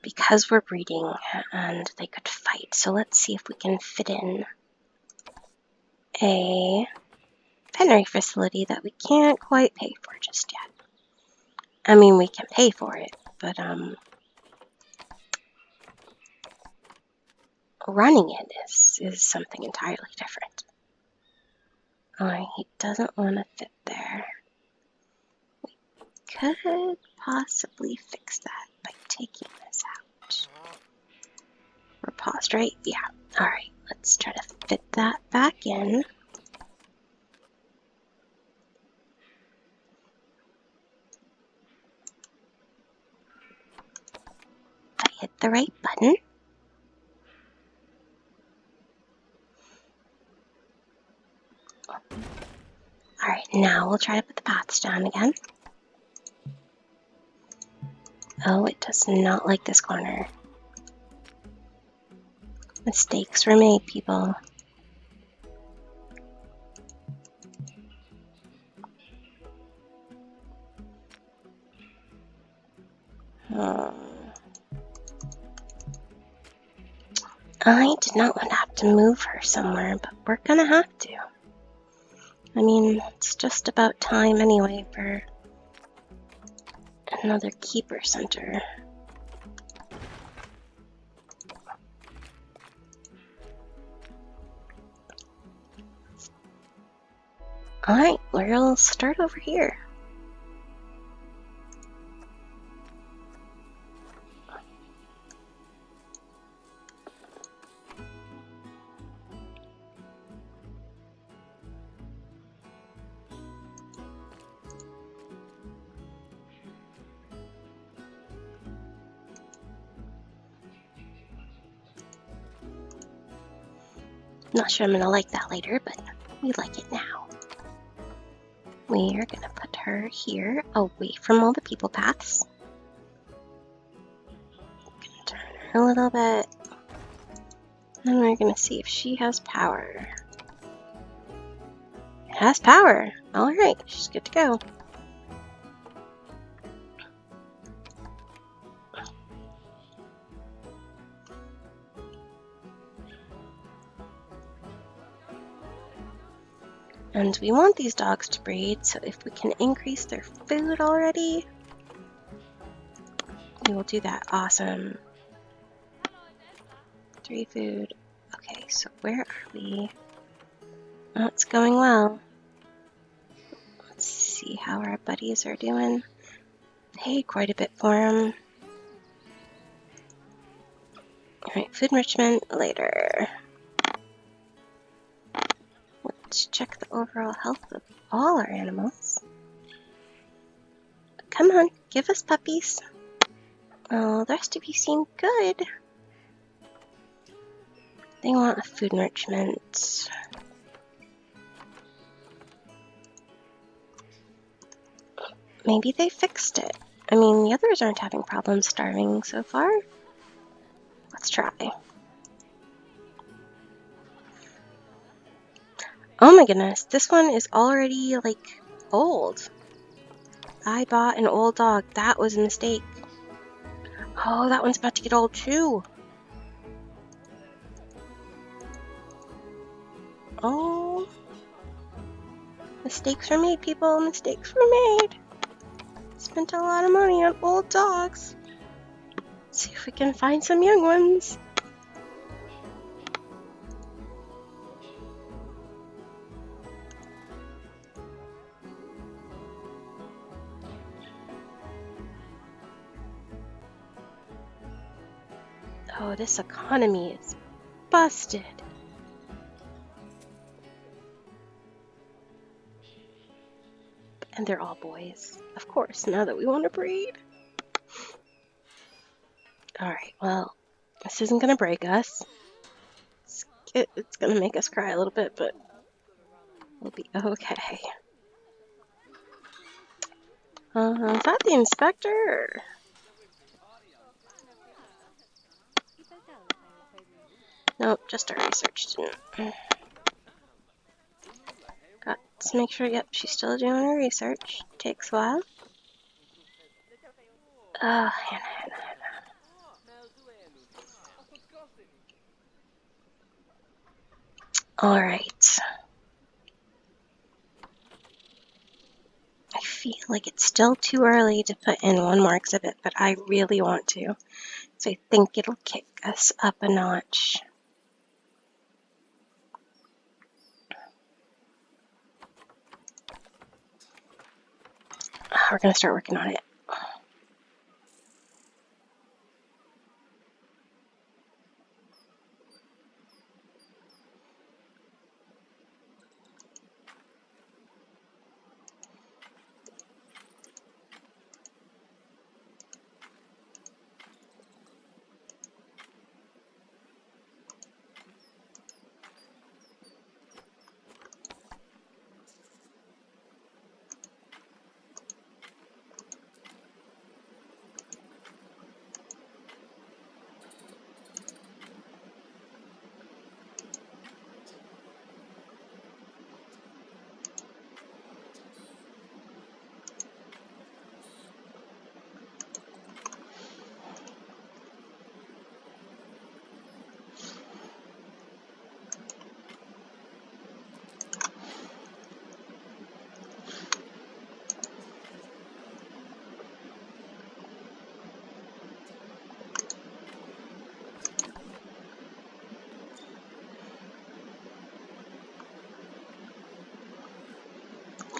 Because we're breeding and they could fight, so let's see if we can fit in a veterinary facility that we can't quite pay for just yet. I mean, we can pay for it, but running it is something entirely different. Oh, he doesn't want to fit there. We could possibly fix that by taking this out. We're paused, right? Yeah. Alright, let's try to fit that back in. I hit the right button. Alright, now we'll try to put the paths down again. Oh, it does not like this corner. Mistakes were made, people. I did not want to have to move her somewhere, but we're gonna have to. I mean, it's just about time anyway for another keeper center. Alright, we'll start over here. Not sure I'm gonna like that later, but we like it now. We are gonna put her here, away from all the people paths. Gonna turn her a little bit. Then we're gonna see if she has power. It has power. Alright, she's good to go. And we want these dogs to breed, so if we can increase their food already, we will do that. Awesome. 3 food. Okay, so where are we? Oh, it's going well. Let's see how our buddies are doing. Paid quite a bit for them. Alright, food enrichment later. Let's check the overall health of all our animals. Come on, give us puppies. Oh, the rest of you seem good. They want a food enrichment. Maybe they fixed it. I mean, the others aren't having problems starving so far. Let's try. Oh my goodness, this one is already, like, old. I bought an old dog. That was a mistake. Oh, that one's about to get old too. Oh. Mistakes were made, people. Mistakes were made. Spent a lot of money on old dogs. Let's see if we can find some young ones. Oh, this economy is busted. And they're all boys. Of course, now that we want to breed. Alright, well, this isn't gonna break us. It's gonna make us cry a little bit, but we'll be okay. Is that the inspector? Nope, just our research student. Got to make sure, yep, she's still doing her research. Takes a while. Hannah. Alright. I feel like it's still too early to put in one more exhibit, but I really want to. So I think it'll kick us up a notch. We're going to start working on it.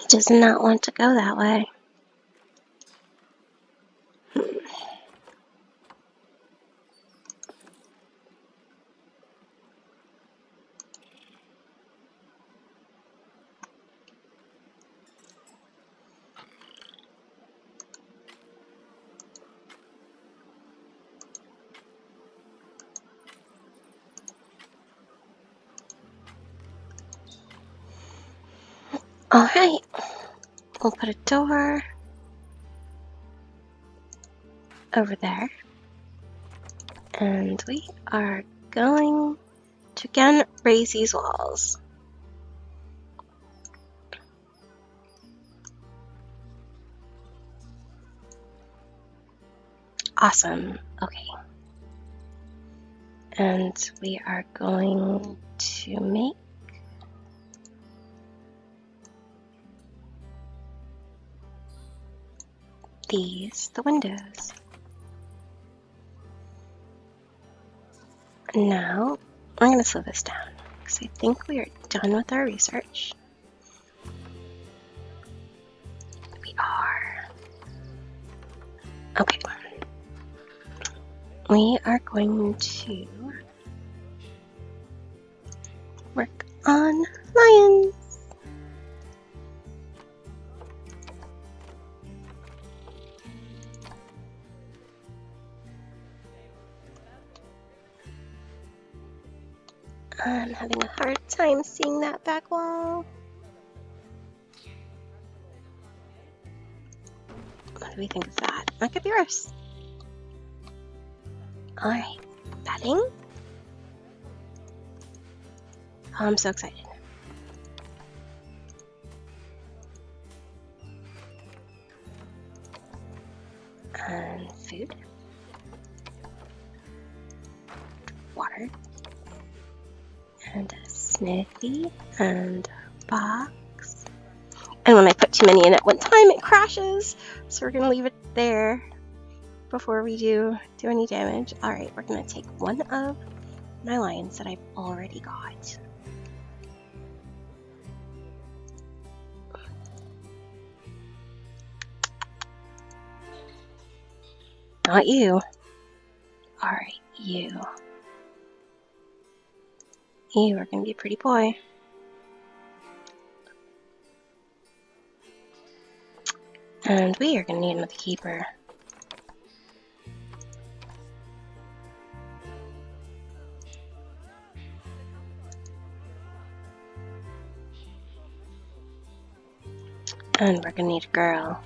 He does not want to go that way. Alright, we'll put a door over there. And we are going to again raise these walls. Awesome. Okay. And we are going to make these the windows. Now, I'm going to slow this down because I think we are done with our research. We are. Okay. We are going to work on lions. I'm having a hard time seeing that back wall. What do we think of that? That could be worse. Alright, bedding. Oh, I'm so excited. And food. Water. And a smithy. And a box. And when I put too many in at one time, it crashes. So we're going to leave it there before we do any damage. Alright, we're going to take one of my lions that I've already got. Not you. Alright, you. You are going to be a pretty boy. And we are going to need another keeper. And we're going to need a girl.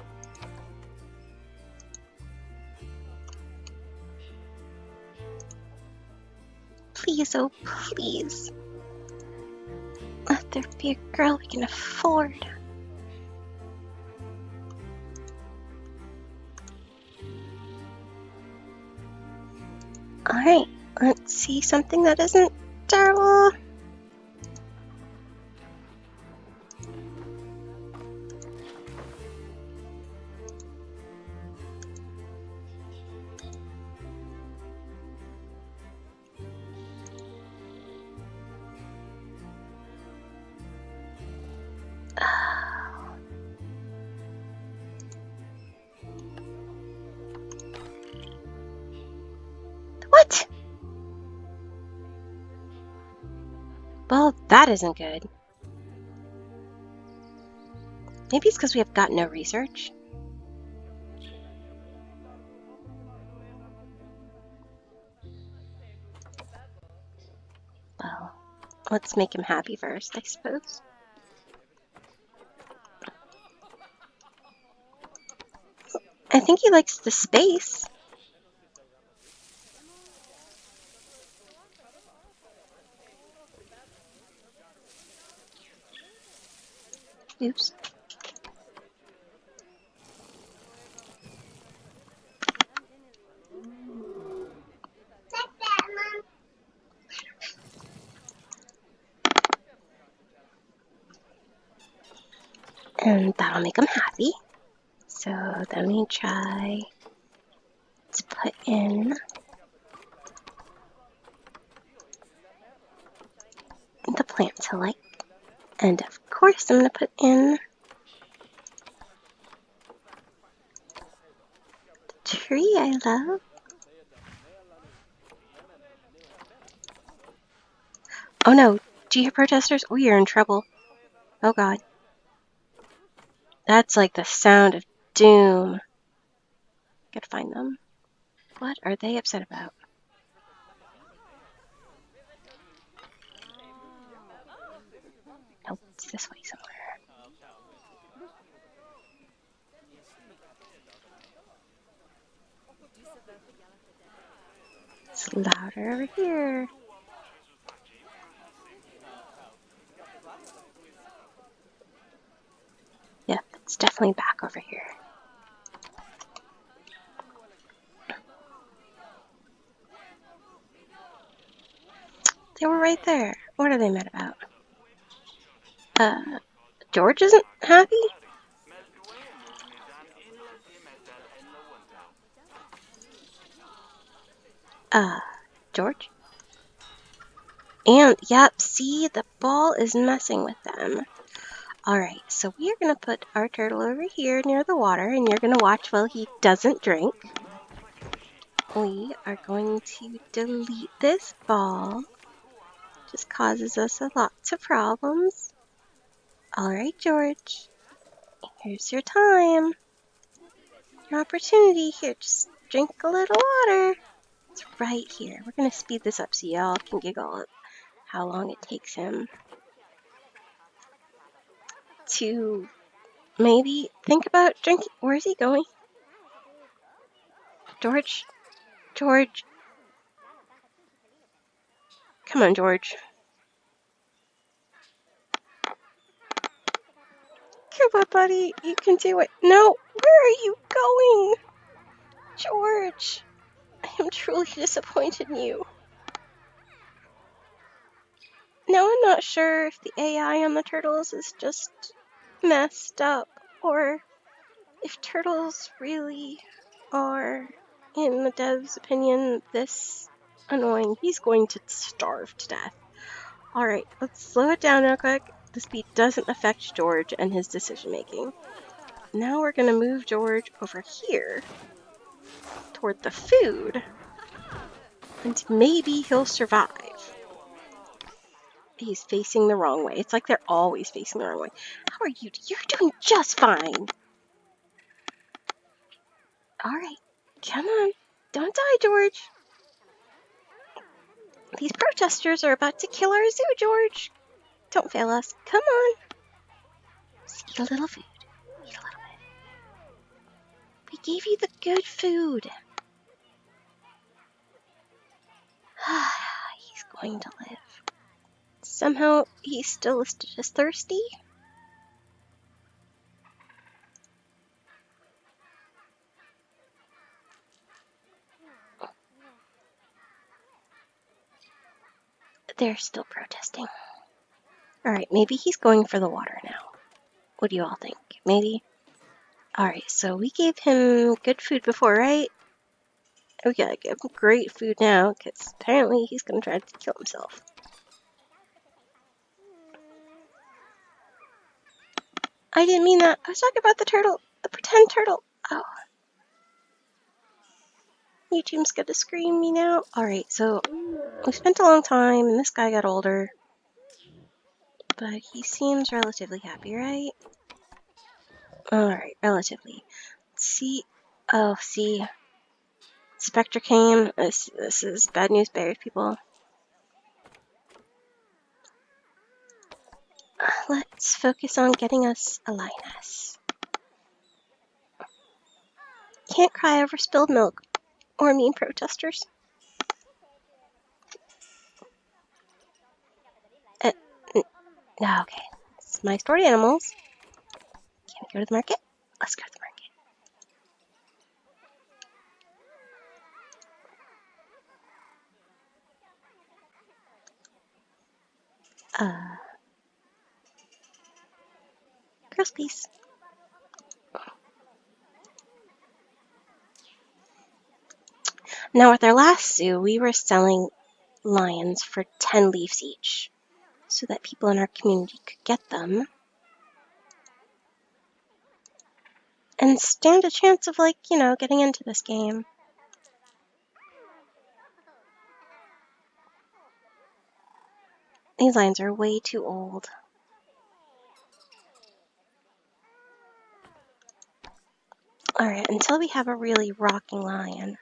Please, oh please. Let there be a girl we can afford. Alright, let's see something that isn't terrible. Well, that isn't good. Maybe it's because we have got no research. Well, let's make him happy first, I suppose. I think he likes the space. Oops. And that'll make him happy. So then we try to put in the plant to like. And of course I'm going to put in the tree I love. Oh no, do you hear protesters? We are in trouble. Oh god. That's like the sound of doom. Gotta find them. What are they upset about? Nope, it's this way somewhere. It's louder over here. Yep, it's definitely back over here. They were right there. What are they mad about? George isn't happy? George? And, yep, see, the ball is messing with them. Alright, so we are going to put our turtle over here near the water, and you're going to watch while he doesn't drink. We are going to delete this ball. Just causes us a lot of problems. Alright, George. Here's your time. Your opportunity here. Just drink a little water. It's right here. We're going to speed this up so y'all can giggle at how long it takes him to maybe think about drinking. Where is he going? George? George? Come on, George. Come on, buddy. You can do it. No, where are you going? George, I am truly disappointed in you. Now I'm not sure if the AI on the turtles is just messed up or if turtles really are, in the dev's opinion, this annoying. He's going to starve to death. Alright, let's slow it down real quick. The speed doesn't affect George and his decision making. Now we're going to move George over here toward the food, and maybe he'll survive. He's facing the wrong way. It's like they're always facing the wrong way. How are you? You're doing just fine. Alright, come on. Don't die, George. These protesters are about to kill our zoo, George. Don't fail us. Come on. Just eat a little food. Eat a little bit. We gave you the good food. He's going to live. Somehow, he's still listed as thirsty. They're still protesting. Alright, maybe he's going for the water now. What do you all think? Maybe? Alright, so we gave him good food before, right? We gotta give him great food now, because apparently he's gonna try to kill himself. I didn't mean that. I was talking about the turtle. The pretend turtle. Oh. YouTube's gonna scream me now. Alright, so we spent a long time, and this guy got older. but he seems relatively happy, right? Alright, relatively. See, oh, see, Spectre came. This is bad news bears, people. Let's focus on getting us a lioness. Can't cry over spilled milk or mean protesters. Uh, okay, it's my stored animals. Can we go to the market? Let's go to the market. Girls, please. Now, with our last zoo, we were selling lions for 10 leaves each so that people in our community could get them and stand a chance of, like, getting into this game. These lions are way too old. Alright, until we have a really rocking lioness,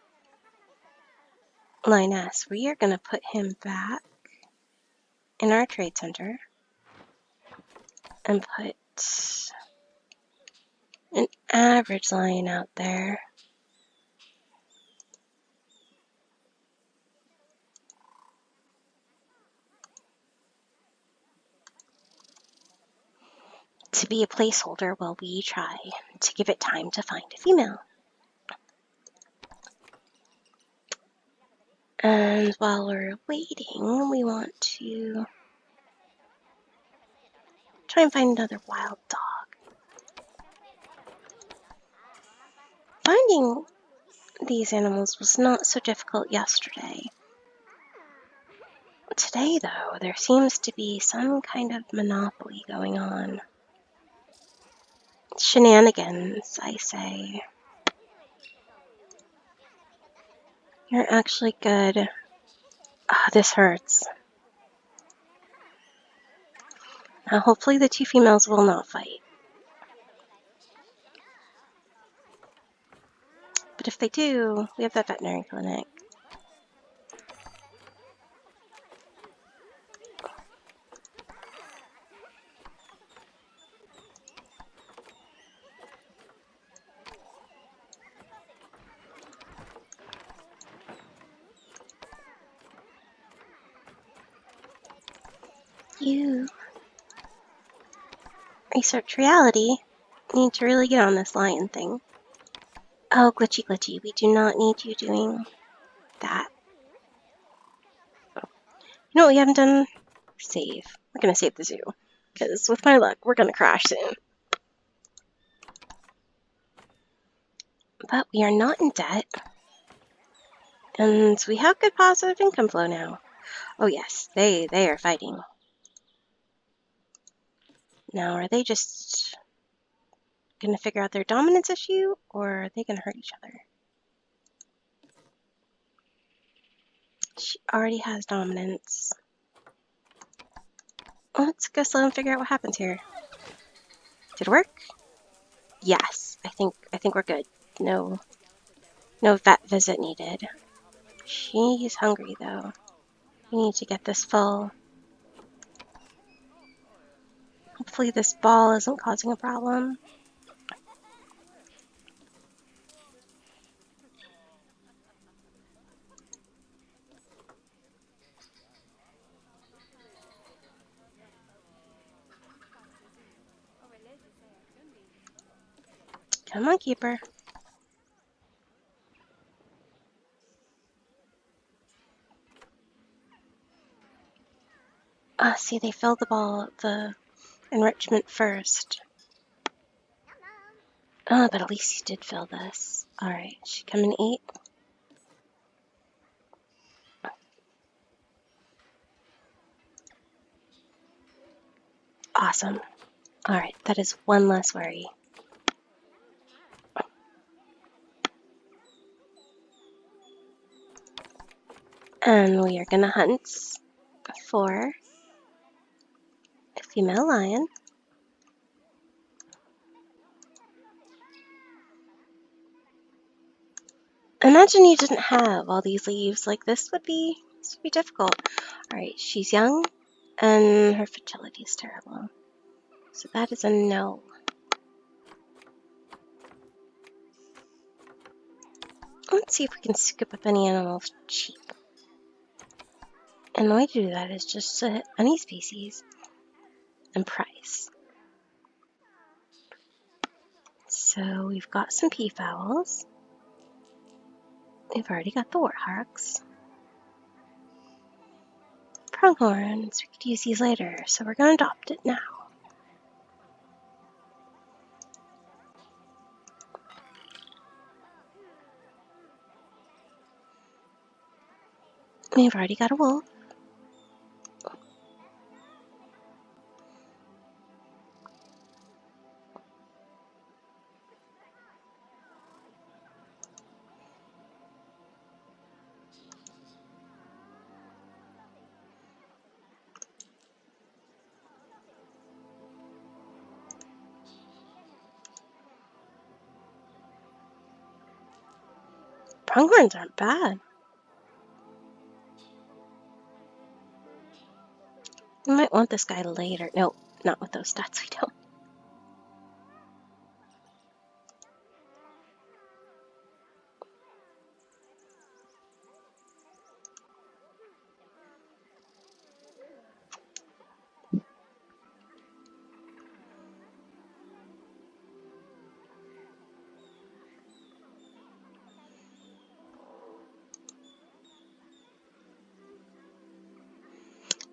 we are going to put him back in our trade center and put an average lion out there. To be a placeholder while we try to give it time to find a female. And while we're waiting, we want to try and find another wild dog. Finding these animals was not so difficult yesterday. Today, though, there seems to be some kind of monopoly going on. Shenanigans, I say. You're actually good. This hurts. Now, hopefully the two females will not fight. But if they do, we have that veterinary clinic. You research reality. Need to really get on this lion thing. Oh, glitchy glitchy, we do not need you doing that. You know what we haven't done? Save. We're gonna save the zoo. Because with my luck, we're gonna crash soon. But we are not in debt. And we have good positive income flow now. Oh yes, they are fighting. Now, are they just gonna figure out their dominance issue, or are they gonna hurt each other? She already has dominance. Let's go slow and figure out what happens here. Did it work? Yes, I think we're good. No vet visit needed. She's hungry though. We need to get this full. Hopefully this ball isn't causing a problem. Come on, keeper. See, they filled the enrichment first. Oh, but at least you did fill this. Alright, she come and eat. Awesome. Alright, that is one less worry. And we are gonna hunt for a Female lion. Imagine you didn't have all these leaves. Like this would be difficult. Alright, she's young and her fertility is terrible. So that is a no. Let's see if we can scoop up any animals cheap. And the way to do that is just set any species and price. So we've got some peafowls. We've already got the warthogs. Pronghorns, we could use these later, so we're going to adopt it now. We've already got a wolf. Pronghorns aren't bad. We might want this guy later. No, not with those stats, we don't.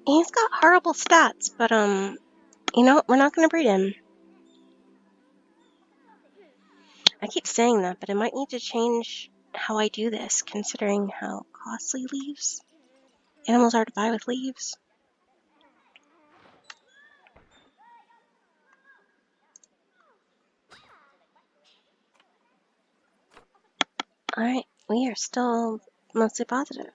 He's got horrible stats, but you know what? We're not going to breed him. I keep saying that, but I might need to change how I do this, considering how costly animals are to buy with leaves. Alright, we are still mostly positive.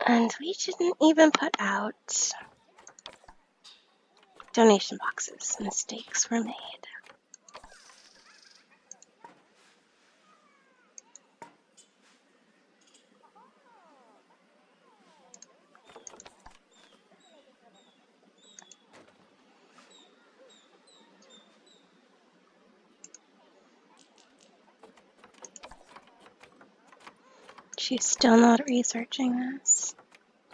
And we didn't even put out donation boxes. Mistakes were made. She's still not researching this.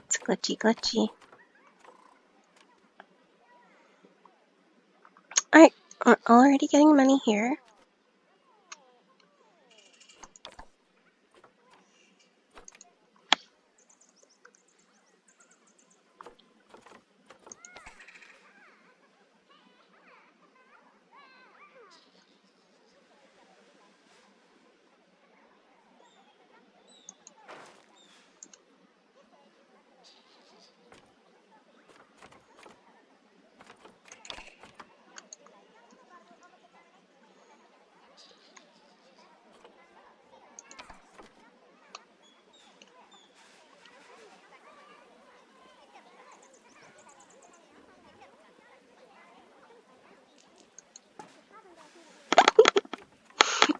It's glitchy. Alright, we're already getting money here.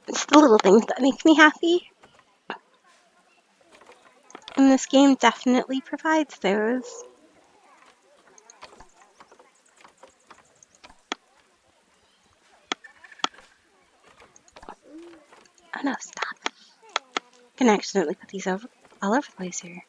It's the little things that make me happy. And this game definitely provides those. Oh no, stop. I can accidentally put these all over the place here.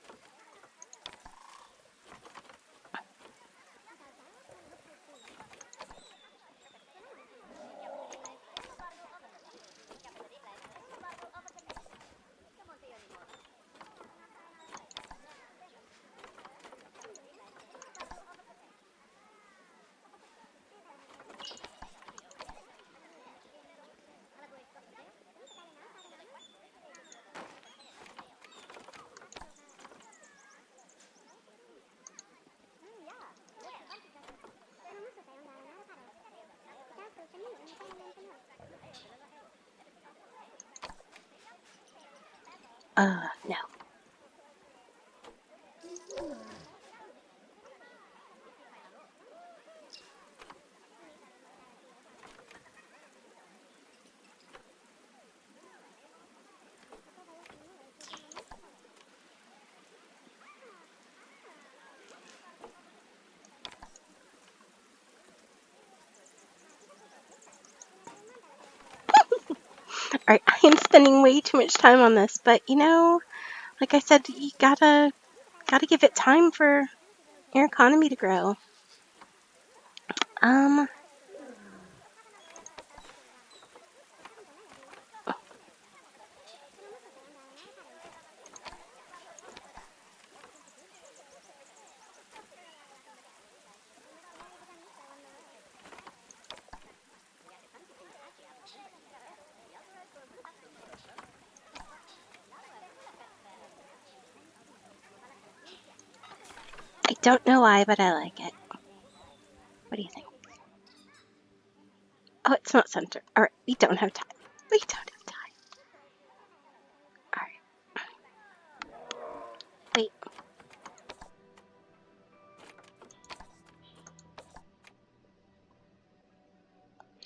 No. am spending way too much time on this, but you know, like I said, you gotta give it time for your economy to grow. Um, I don't know why, but I like it. What do you think? Oh, it's not center. All right, we don't have time. We don't have time. All right, wait.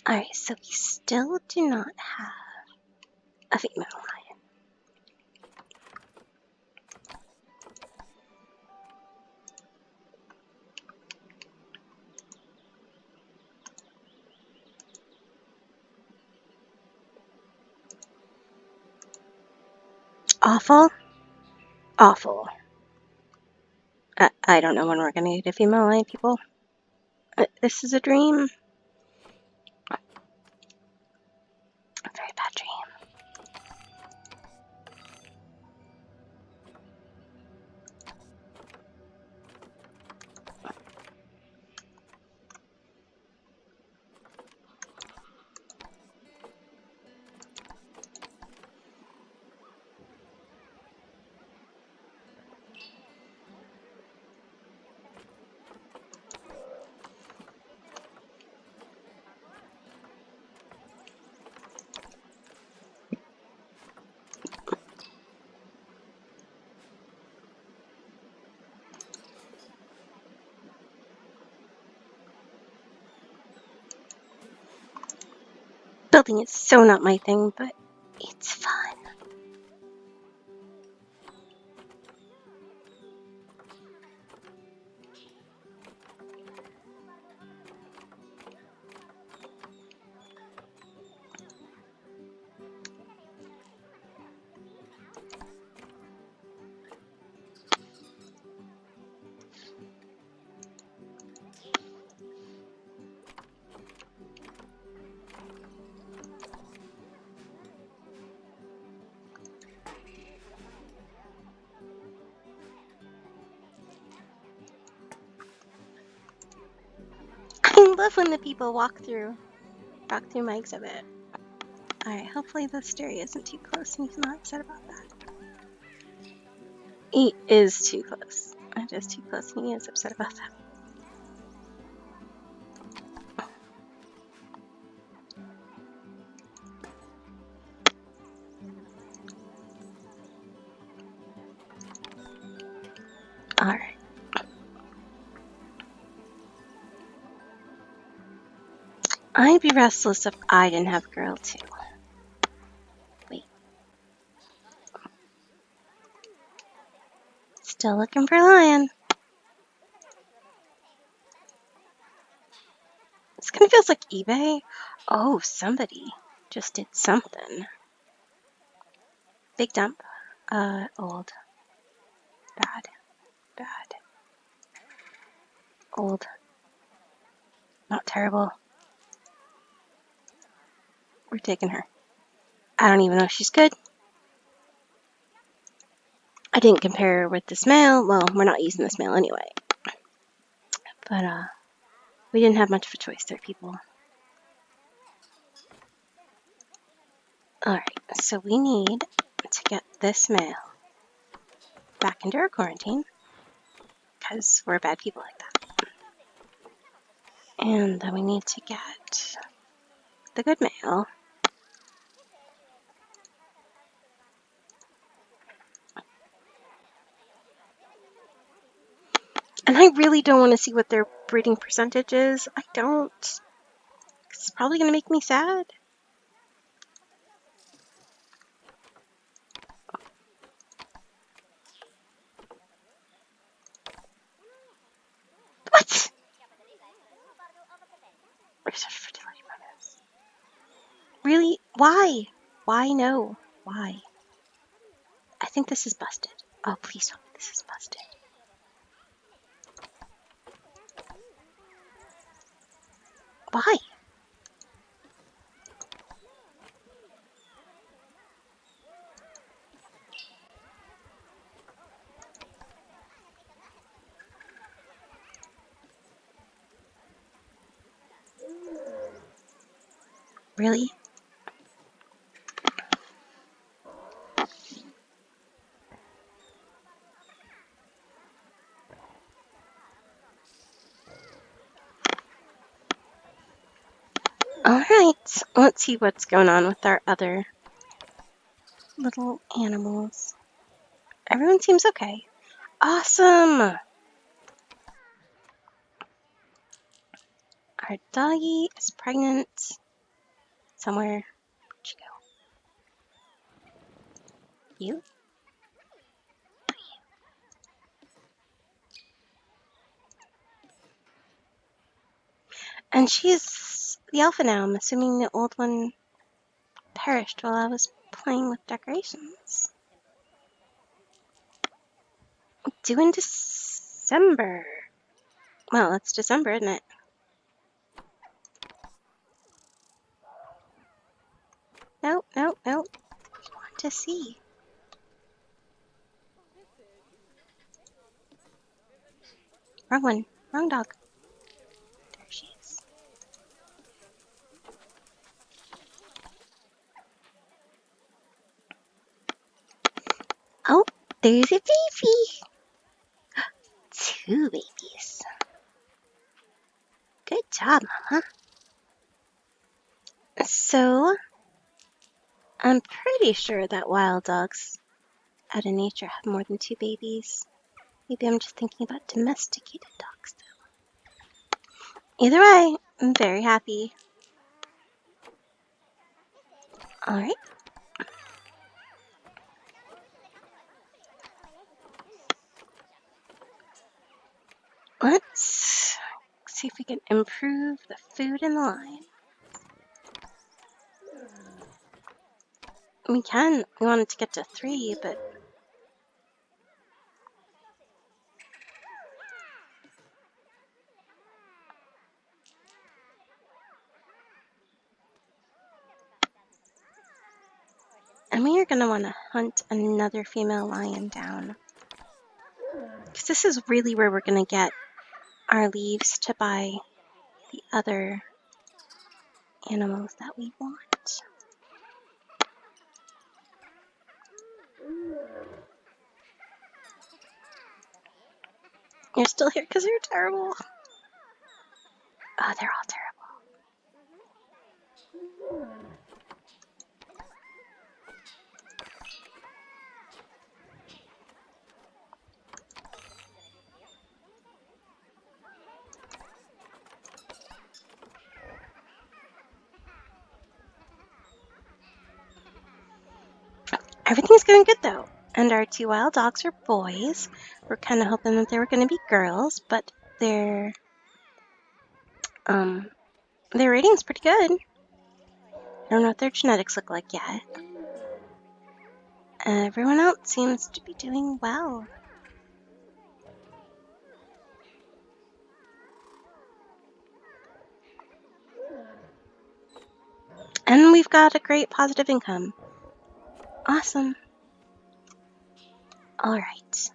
All right, so we still do not have a female lion. Awful, awful. I don't know when we're gonna get a female lion, people. This is a dream. A very bad dream. Building is so not my thing, but it's fun. I love when the people walk through my exhibit. Alright, hopefully the stereo isn't too close and he's not upset about that. He is too close. It is too close and he is upset about that. Alright. I'd be restless if I didn't have a girl too. Wait. Still looking for a lion. This kind of feels like eBay. Oh, somebody just did something. Big dump. Old. Bad. Bad. Old. Not terrible. We're taking her. I don't even know if she's good. I didn't compare her with this male. Well, we're not using this male anyway. But, we didn't have much of a choice there, people. Alright, so we need to get this male back into our quarantine. Because we're bad people like that. And then we need to get the good male. And I really don't want to see what their breeding percentage is. I don't. It's probably going to make me sad. What? Research fertility bonus. Really? Why? Why no? Why? I think this is busted. Oh, please tell me this is busted. Why? Really? Alright, let's see what's going on with our other little animals. Everyone seems okay. Awesome! Our doggy is pregnant somewhere. Where'd she go? You? And she's the alpha now. I'm assuming the old one perished while I was playing with decorations. Due in December. Well, it's December, isn't it? No. I want to see. Wrong one. Wrong dog. There she is. Oh, there's a baby. 2 babies. Good job, Mama. So, I'm pretty sure that wild dogs out in nature have more than 2 babies. Maybe I'm just thinking about domesticated dogs, though. Either way, I'm very happy. Alright. Let's see if we can improve the food in the line. We can. We wanted to get to 3, but... And we are going to want to hunt another female lion down. Because this is really where we're going to get our leaves to buy the other animals that we want. You're still here because you're terrible. Oh, they're all terrible. Everything's going good though. And our 2 wild dogs are boys. We're kind of hoping that they were going to be girls, but their rating's pretty good. I don't know what their genetics look like yet. Everyone else seems to be doing well. And we've got a great positive income. Awesome. Alright.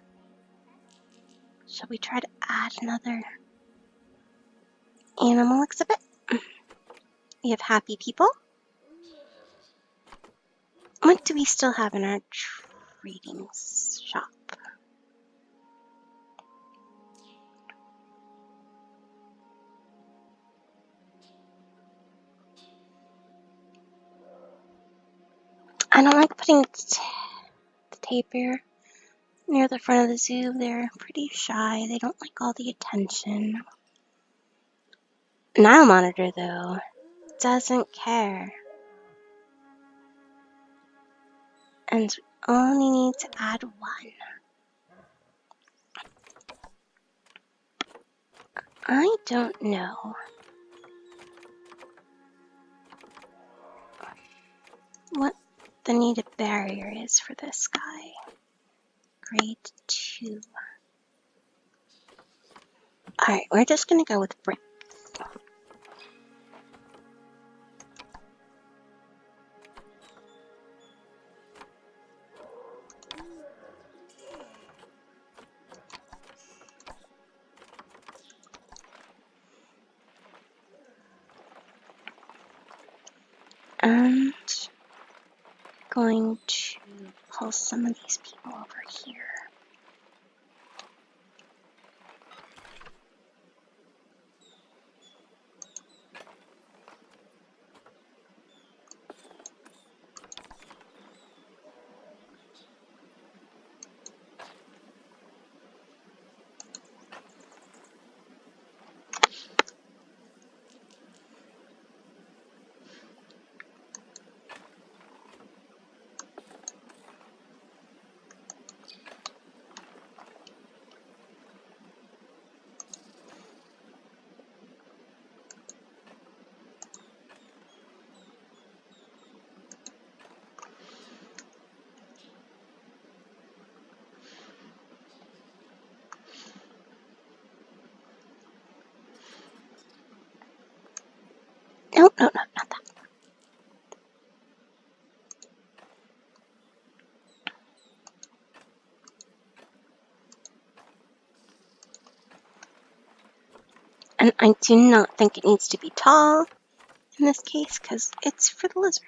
Shall we try to add another animal exhibit? We have happy people. What do we still have in our trading shop? I don't like putting the tapir near the front of the zoo. They're pretty shy. They don't like all the attention. Nile Monitor, though, doesn't care. And we only need to add 1. I don't know. What the needed barrier is for this guy. Grade 2. Alright, we're just gonna go with brick. And going to pull some of these people over here. No, no, no, not that. And I do not think it needs to be tall in this case, because it's for the lizard.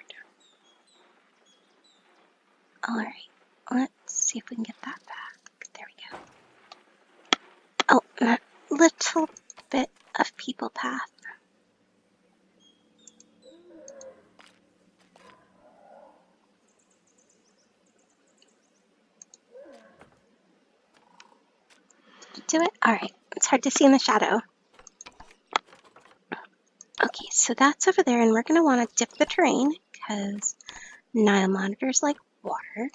Alright, let's see if we can get that back. There we go. Oh, that little bit of people path. Do it? Alright, it's hard to see in the shadow. Okay, so that's over there, and we're going to want to dip the terrain, because Nile monitors like water.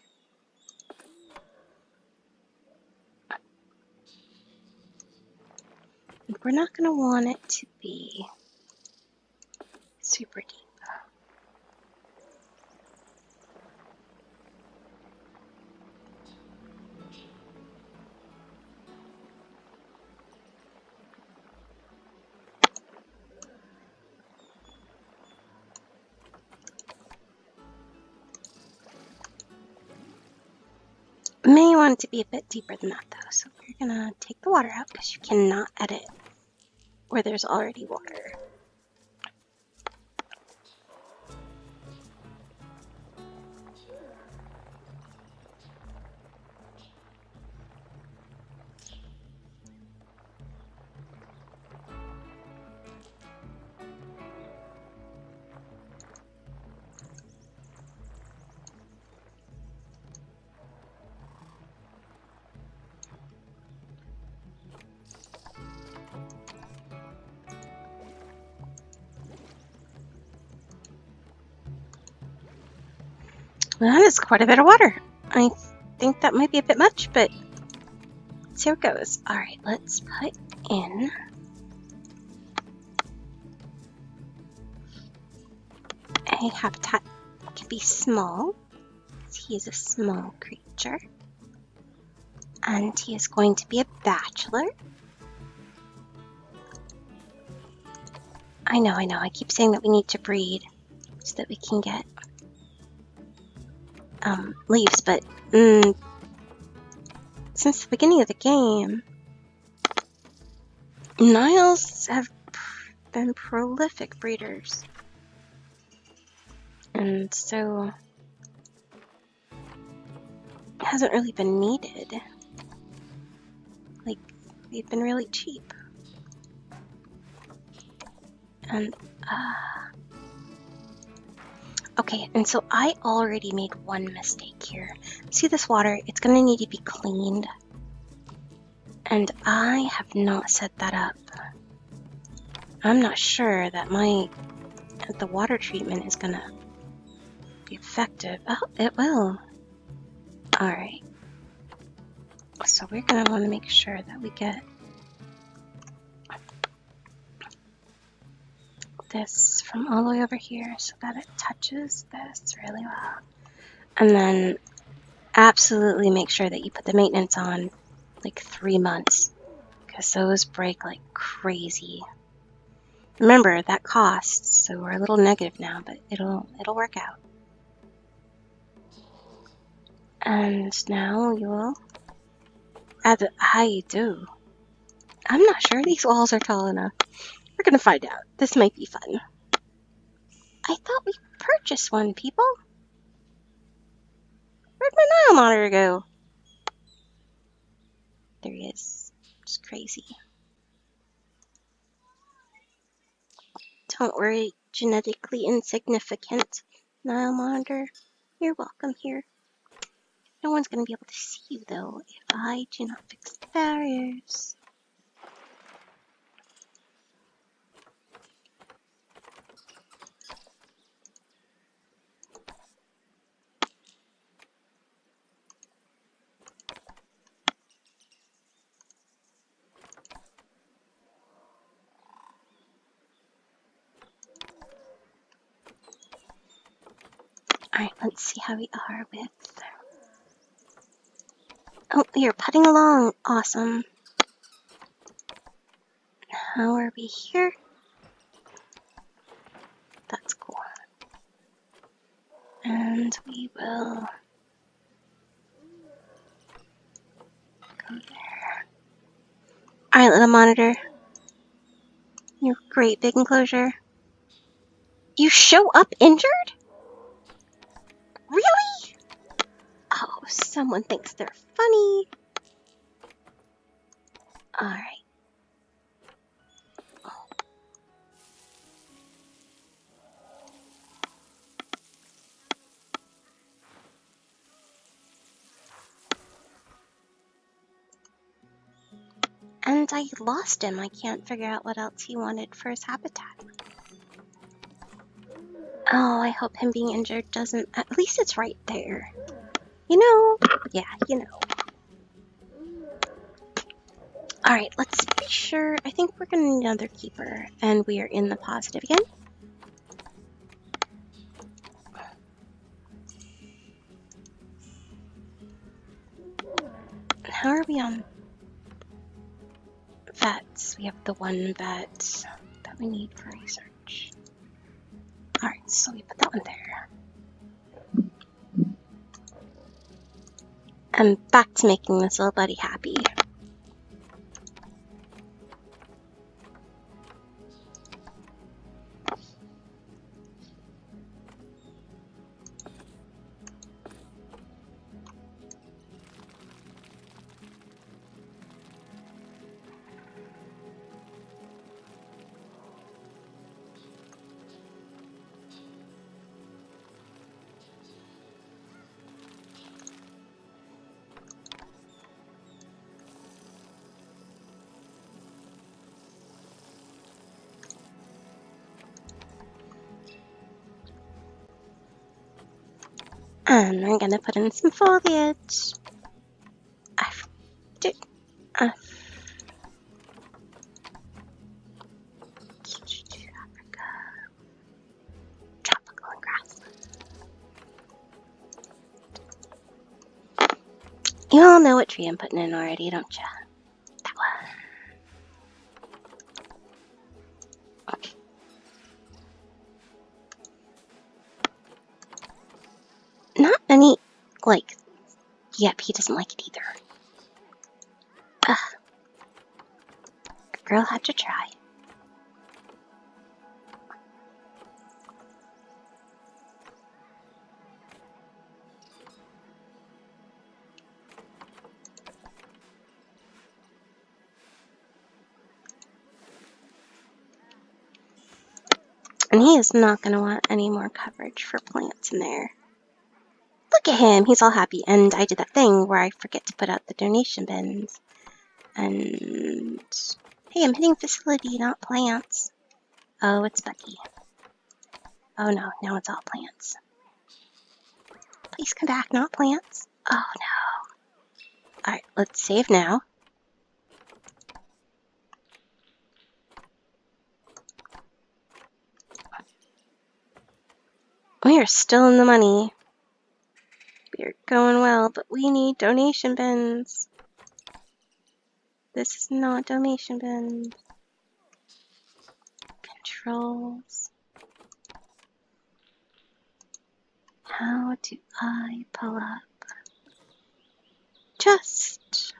And we're not going to want it to be super deep. May want it to be a bit deeper than that, though, so we're going to take the water out, because you cannot edit where there's already water. Well, that is quite a bit of water. I think that might be a bit much, but let's see how it goes. Alright, let's put in... a habitat. It can be small. He is a small creature. And he is going to be a bachelor. I know. I keep saying that we need to breed so that we can get leaves, but since the beginning of the game, Niles have been prolific breeders. And so it hasn't really been needed. Like, they've been really cheap. And, okay, and so I already made one mistake here. See this water? It's going to need to be cleaned. And I have not set that up. I'm not sure that the water treatment is going to be effective. Oh, it will. Alright. So we're going to want to make sure that we get this from all the way over here so that it touches this really well. And then absolutely make sure that you put the maintenance on like 3 months, because those break like crazy. Remember, that costs, so we're a little negative now, but it'll work out. And now we will add the I do. I'm not sure these walls are tall enough. We're gonna find out. This might be fun. I thought we purchased one, people. Where'd my Nile monitor go? There he is. It's crazy. Don't worry, genetically insignificant Nile monitor. You're welcome here. No one's gonna be able to see you, though, if I do not fix the barriers. Alright, let's see how we are with... Oh, you're putting along. Awesome. How are we here? That's cool. And we will go there. Alright, little monitor. Your great big enclosure. You show up injured? Really? Oh, someone thinks they're funny. Alright. And I lost him. I can't figure out what else he wanted for his habitat. Oh, I hope him being injured doesn't... At least it's right there. You know? Yeah, you know. Alright, let's be sure. I think we're gonna need another keeper. And we are in the positive again. How are we on vets? We have the one vet that we need for research. Alright, so we put that one there. I'm back to making this little buddy happy. And I'm gonna put in some foliage. Tropical and grass. You all know what tree I'm putting in already, don't ya? That one. Okay. Not any, like, yep, he doesn't like it either. Ugh. A girl had to try. And he is not going to want any more coverage for plants in there. Look at him, he's all happy. And I did that thing where I forget to put out the donation bins. And hey, I'm hitting facility, not plants. Oh, it's Becky. Oh no, now it's all plants. Please come back, not plants. Oh no. Alright, let's save now. We are still in the money. going well, but we need donation bins. This is not donation bins. Controls. How do I pull up? Just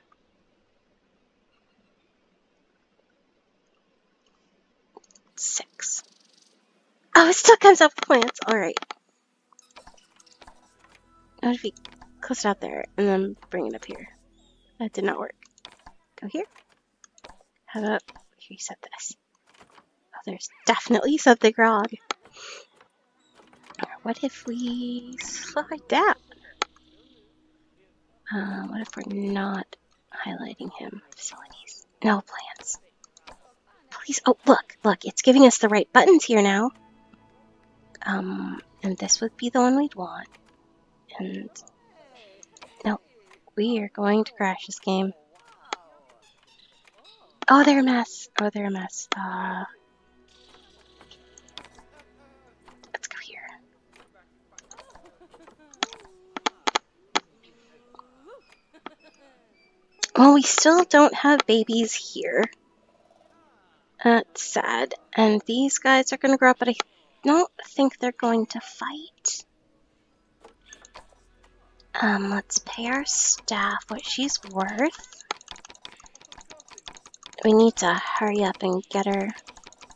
6. Oh, it still comes up with plants. Alright. What if we close it out there and then bring it up here? That did not work. Go here. How about reset this? Oh, there's definitely something wrong. What if we slide down? What if we're not highlighting him? Facilities. No plants. Please. Oh, look, it's giving us the right buttons here now. And this would be the one we'd want. And no, we are going to crash this game. Oh, they're a mess. Oh, they're a mess. Let's go here. Well, we still don't have babies here. That's sad. And these guys are going to grow up, but I don't think they're going to fight. Let's pay our staff what she's worth. We need to hurry up and get her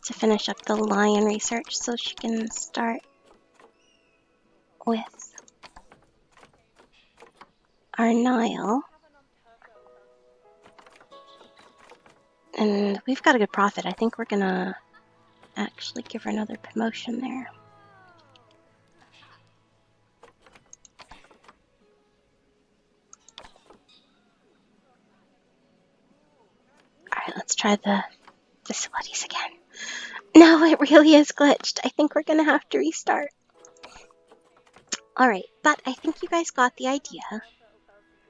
to finish up the lion research so she can start with our Nile. And we've got a good profit. I think we're gonna actually give her another promotion there. Alright, let's try the facilities again. No, it really is glitched. I think we're gonna have to restart. Alright, but I think you guys got the idea. You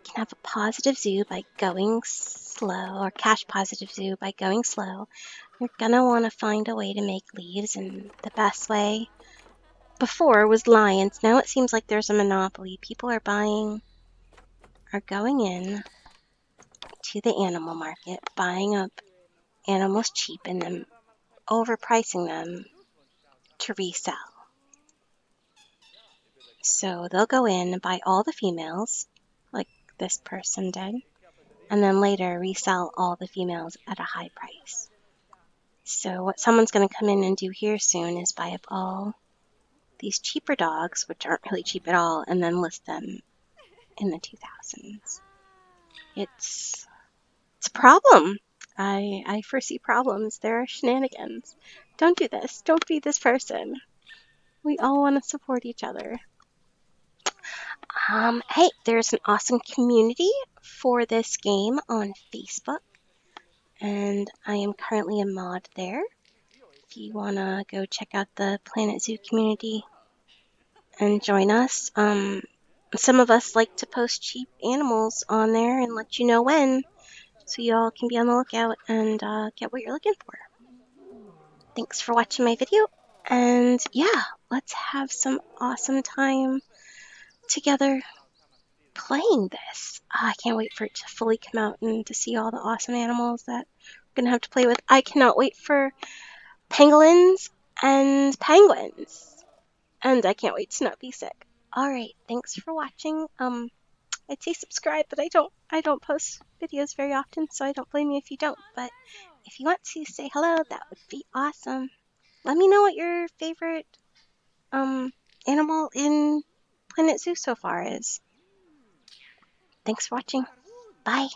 can have a positive zoo by going slow, or cash positive zoo by going slow. You're gonna want to find a way to make leaves, and the best way before was lions. Now it seems like there's a monopoly. People are going in to the animal market, buying up animals cheap and then overpricing them to resell. So they'll go in and buy all the females, like this person did, and then later resell all the females at a high price. So what someone's going to come in and do here soon is buy up all these cheaper dogs, which aren't really cheap at all, and then list them in the 2000s. It's a problem. I foresee problems. There are shenanigans. Don't do this. Don't be this person. We all want to support each other. Hey, there's an awesome community for this game on Facebook, and I am currently a mod there. If you want to go check out the Planet Zoo community and join us. Some of us like to post cheap animals on there and let you know when, so y'all can be on the lookout and get what you're looking for. Thanks for watching my video, and yeah, let's have some awesome time together playing this. I can't wait for it to fully come out and to see all the awesome animals that we're gonna have to play with. I cannot wait for pangolins and penguins, and I can't wait to not be sick. Alright, thanks for watching. I'd say subscribe, but I don't post videos very often, so I don't blame you if you don't. But if you want to say hello, that would be awesome. Let me know what your favorite animal in Planet Zoo so far is. Thanks for watching. Bye.